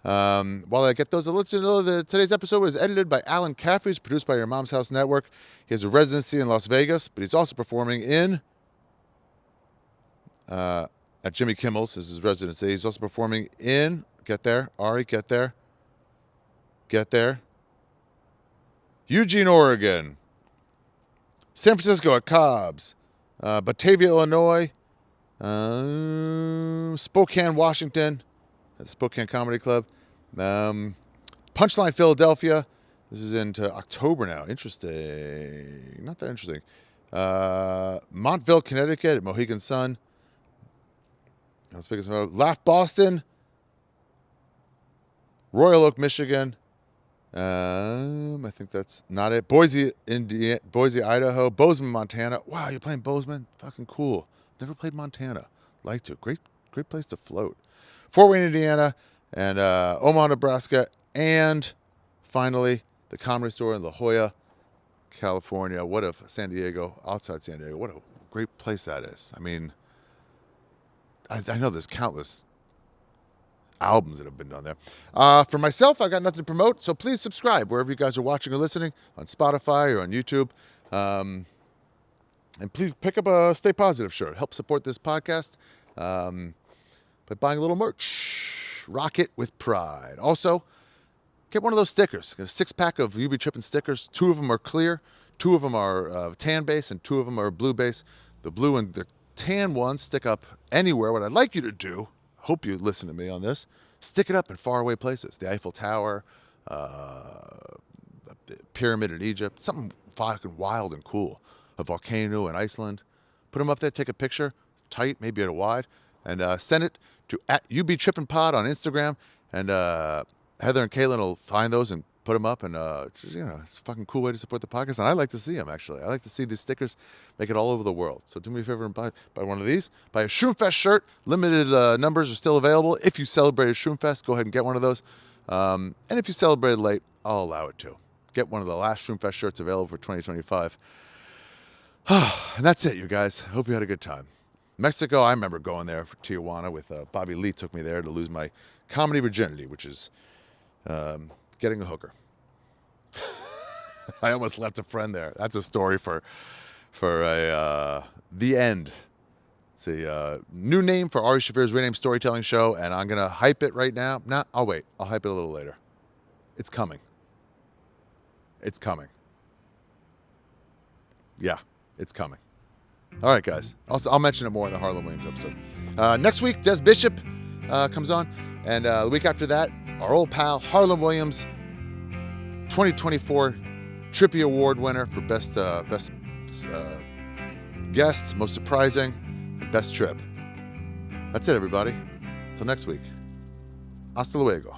[SPEAKER 2] While I get those, I'll let you know that today's episode was edited by Alan Caffrey, produced by Your Mom's House Network. He has a residency in Las Vegas, but he's also performing at Jimmy Kimmel's. This is his residency. He's also performing in, get there, Ari, get there, Eugene, Oregon, San Francisco at Cobb's, Batavia, Illinois, Spokane, Washington, at the Spokane Comedy Club, Punchline, Philadelphia. This is into October now. Interesting. Not that interesting. Montville, Connecticut at Mohegan Sun. Las Vegas, Laugh, Boston. Royal Oak, Michigan. I think that's not it. Boise, Idaho. Bozeman, Montana. Wow, you're playing Bozeman? Fucking cool. Never played Montana. Like to. Great place to float. Fort Wayne, Indiana, and Omaha, Nebraska, and finally the Comedy Store in La Jolla, California. San Diego, outside San Diego. What a great place that is. I mean, I know there's countless albums that have been done there. For myself, I got nothing to promote, so please subscribe wherever you guys are watching or listening, on Spotify or on YouTube. And please pick up a Stay Positive shirt. Help support this podcast by buying a little merch. Rock it with pride. Also, get one of those stickers. Get a 6-pack of You Be Trippin stickers. 2 of them are clear, 2 of them are tan base, and 2 of them are blue base. The blue and the tan ones stick up anywhere. What I'd like you to do, hope you listen to me on this, stick it up in faraway places. The Eiffel Tower, the pyramid in Egypt, something fucking wild and cool. A volcano in Iceland. Put them up there, take a picture, tight, maybe at a wide, and send it to @YouBeTrippinPod on Instagram. And Heather and Caitlin will find those and put them up. And, it's a fucking cool way to support the podcast. And I like to see them, actually. I like to see these stickers, make it all over the world. So do me a favor and buy one of these. Buy a Shroomfest shirt. Limited numbers are still available. If you celebrated Shroomfest, go ahead and get one of those. And if you celebrated late, I'll allow it too. Get one of the last Shroomfest shirts available for 2025. And that's it, you guys. Hope you had a good time. Mexico, I remember going there for Tijuana with Bobby Lee took me there to lose my comedy virginity, which is getting a hooker. I almost left a friend there. That's a story for the end. It's a new name for Ari Shaffir's Rename Storytelling Show, and I'm going to hype it right now. I'll wait. I'll hype it a little later. It's coming. It's coming. Yeah, it's coming.
[SPEAKER 4] All right, guys. I'll mention it more in the Harlan Williams episode. Next week, Des Bishop comes on. And the week after that, our old pal, Harlan Williams, 2024 Trippy Award winner for best guest, most surprising, best trip. That's it, everybody. Until next week. Hasta luego.